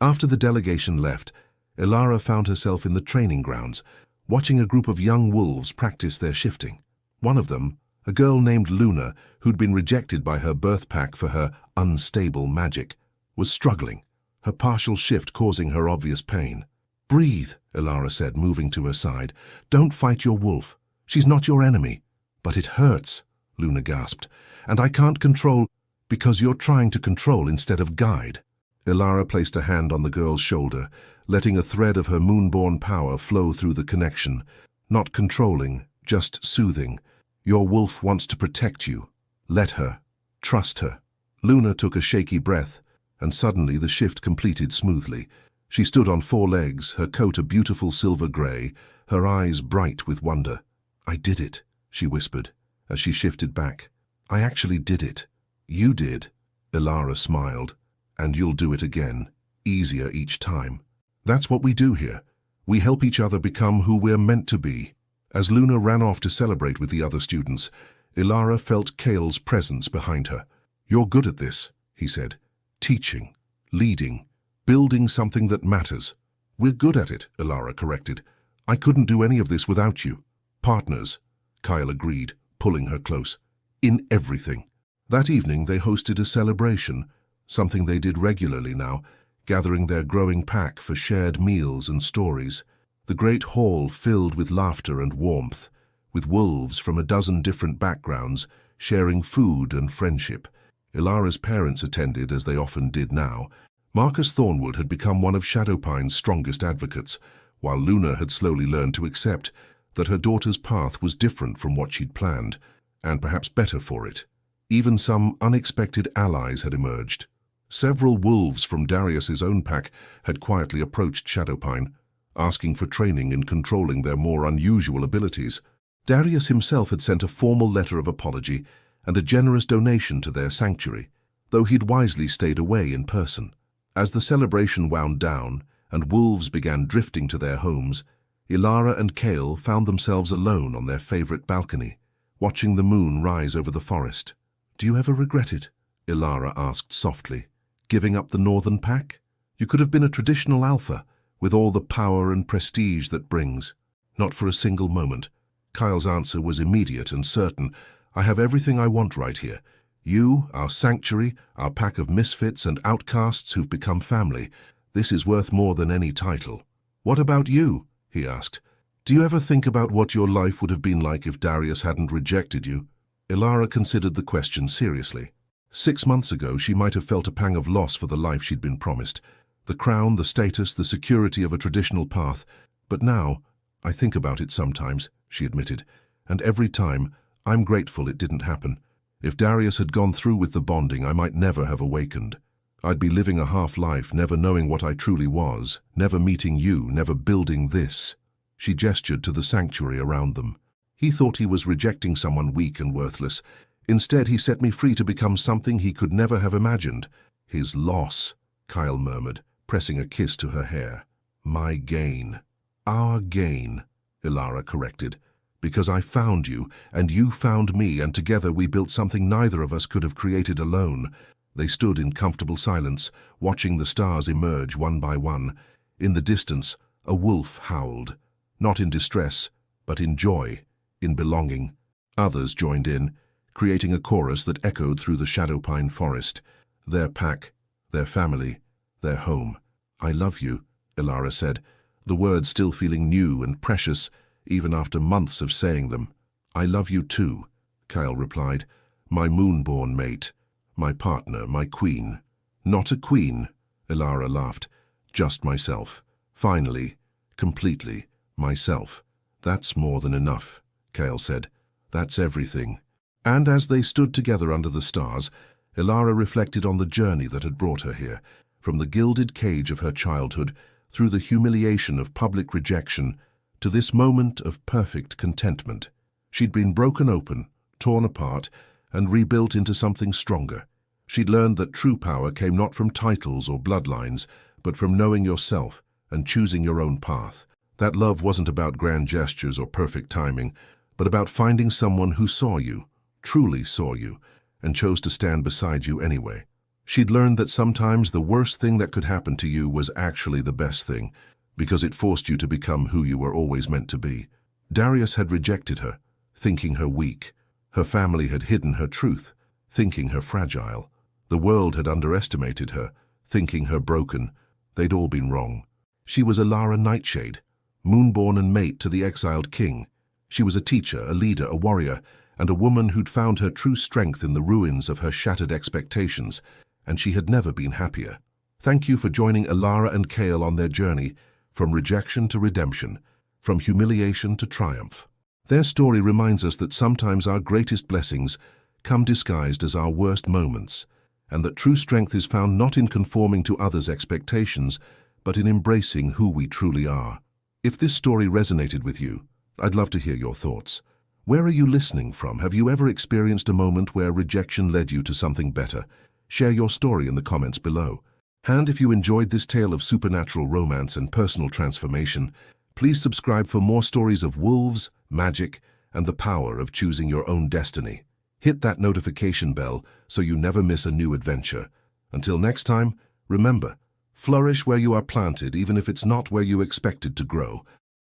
S1: After the delegation left, Elara found herself in the training grounds, watching a group of young wolves practice their shifting. One of them, a girl named Luna, who'd been rejected by her birth pack for her unstable magic, was struggling, her partial shift causing her obvious pain. "Breathe," Elara said, moving to her side. "Don't fight your wolf. She's not your enemy." "But it hurts," Luna gasped. "And I can't control because you're trying to control instead of guide." Elara placed a hand on the girl's shoulder, letting a thread of her Moonborne power flow through the connection. Not controlling, just soothing. "Your wolf wants to protect you. Let her. Trust her." Luna took a shaky breath, and suddenly the shift completed smoothly. She stood on 4 legs, her coat a beautiful silver grey, her eyes bright with wonder. "I did it," she whispered, as she shifted back. "I actually did it." "You did," Elara smiled. "And you'll do it again, easier each time. That's what we do here. We help each other become who we're meant to be." As Luna ran off to celebrate with the other students, Elara felt Kale's presence behind her. "You're good at this," he said. "Teaching, leading, building something that matters." "We're good at it," Elara corrected. "I couldn't do any of this without you." "Partners," Kyle agreed, pulling her close. "In everything." That evening they hosted a celebration, something they did regularly now, gathering their growing pack for shared meals and stories. The great hall filled with laughter and warmth, with wolves from a dozen different backgrounds sharing food and friendship. Elara's parents attended, as they often did now. Marcus Thornwood had become one of Shadowpine's strongest advocates, while Luna had slowly learned to accept that her daughter's path was different from what she'd planned, and perhaps better for it. Even some unexpected allies had emerged. Several wolves from Darius's own pack had quietly approached Shadowpine, asking for training in controlling their more unusual abilities. Darius himself had sent a formal letter of apology and a generous donation to their sanctuary, though he'd wisely stayed away in person. As the celebration wound down and wolves began drifting to their homes, Elara and Kale found themselves alone on their favorite balcony, watching the moon rise over the forest. "Do you ever regret it?" Elara asked softly. "Giving up the Northern Pack? You could have been a traditional alpha, with all the power and prestige that brings." "Not for a single moment." Kyle's answer was immediate and certain. "I have everything I want right here. You, our sanctuary, our pack of misfits and outcasts who've become family. This is worth more than any title." "What about you?" he asked. "Do you ever think about what your life would have been like if Darius hadn't rejected you?" Elara considered the question seriously. 6 months ago, she might have felt a pang of loss for the life she'd been promised. The crown, the status, the security of a traditional path. But now, "I think about it sometimes," she admitted, "and every time, I'm grateful it didn't happen. If Darius had gone through with the bonding, I might never have awakened. I'd be living a half-life, never knowing what I truly was, never meeting you, never building this." She gestured to the sanctuary around them. "He thought he was rejecting someone weak and worthless. Instead, he set me free to become something he could never have imagined." "His loss," Kyle murmured, pressing a kiss to her hair. "My gain." "Our gain," Elara corrected. "Because I found you, and you found me, and together we built something neither of us could have created alone." They stood in comfortable silence, watching the stars emerge one by one. In the distance, a wolf howled, not in distress, but in joy, in belonging. Others joined in, creating a chorus that echoed through the Shadowpine forest. Their pack, their family, their home. "I love you," Elara said, the words still feeling new and precious, even after months of saying them. "I love you too," Kyle replied. "My Moonborne mate, my partner, my queen." "Not a queen," Elara laughed. "Just myself. Finally, completely, myself." "That's more than enough," Kyle said. "That's everything." And as they stood together under the stars, Elara reflected on the journey that had brought her here, from the gilded cage of her childhood, through the humiliation of public rejection, to this moment of perfect contentment. She'd been broken open, torn apart, and rebuilt into something stronger. She'd learned that true power came not from titles or bloodlines, but from knowing yourself and choosing your own path. That love wasn't about grand gestures or perfect timing, but about finding someone who saw you, truly saw you, and chose to stand beside you anyway. She'd learned that sometimes the worst thing that could happen to you was actually the best thing, because it forced you to become who you were always meant to be. Darius had rejected her, thinking her weak. Her family had hidden her truth, thinking her fragile. The world had underestimated her, thinking her broken. They'd all been wrong. She was Elara Nightshade, Moonborne and mate to the Exiled King. She was a teacher, a leader, a warrior, and a woman who'd found her true strength in the ruins of her shattered expectations, and she had never been happier. Thank you for joining Elara and Kale on their journey, from rejection to redemption, from humiliation to triumph. Their story reminds us that sometimes our greatest blessings come disguised as our worst moments, and that true strength is found not in conforming to others' expectations, but in embracing who we truly are. If this story resonated with you, I'd love to hear your thoughts. Where are you listening from? Have you ever experienced a moment where rejection led you to something better? Share your story in the comments below. And if you enjoyed this tale of supernatural romance and personal transformation, please subscribe for more stories of wolves, magic, and the power of choosing your own destiny. Hit that notification bell so you never miss a new adventure. Until next time, remember, flourish where you are planted even if it's not where you expected to grow.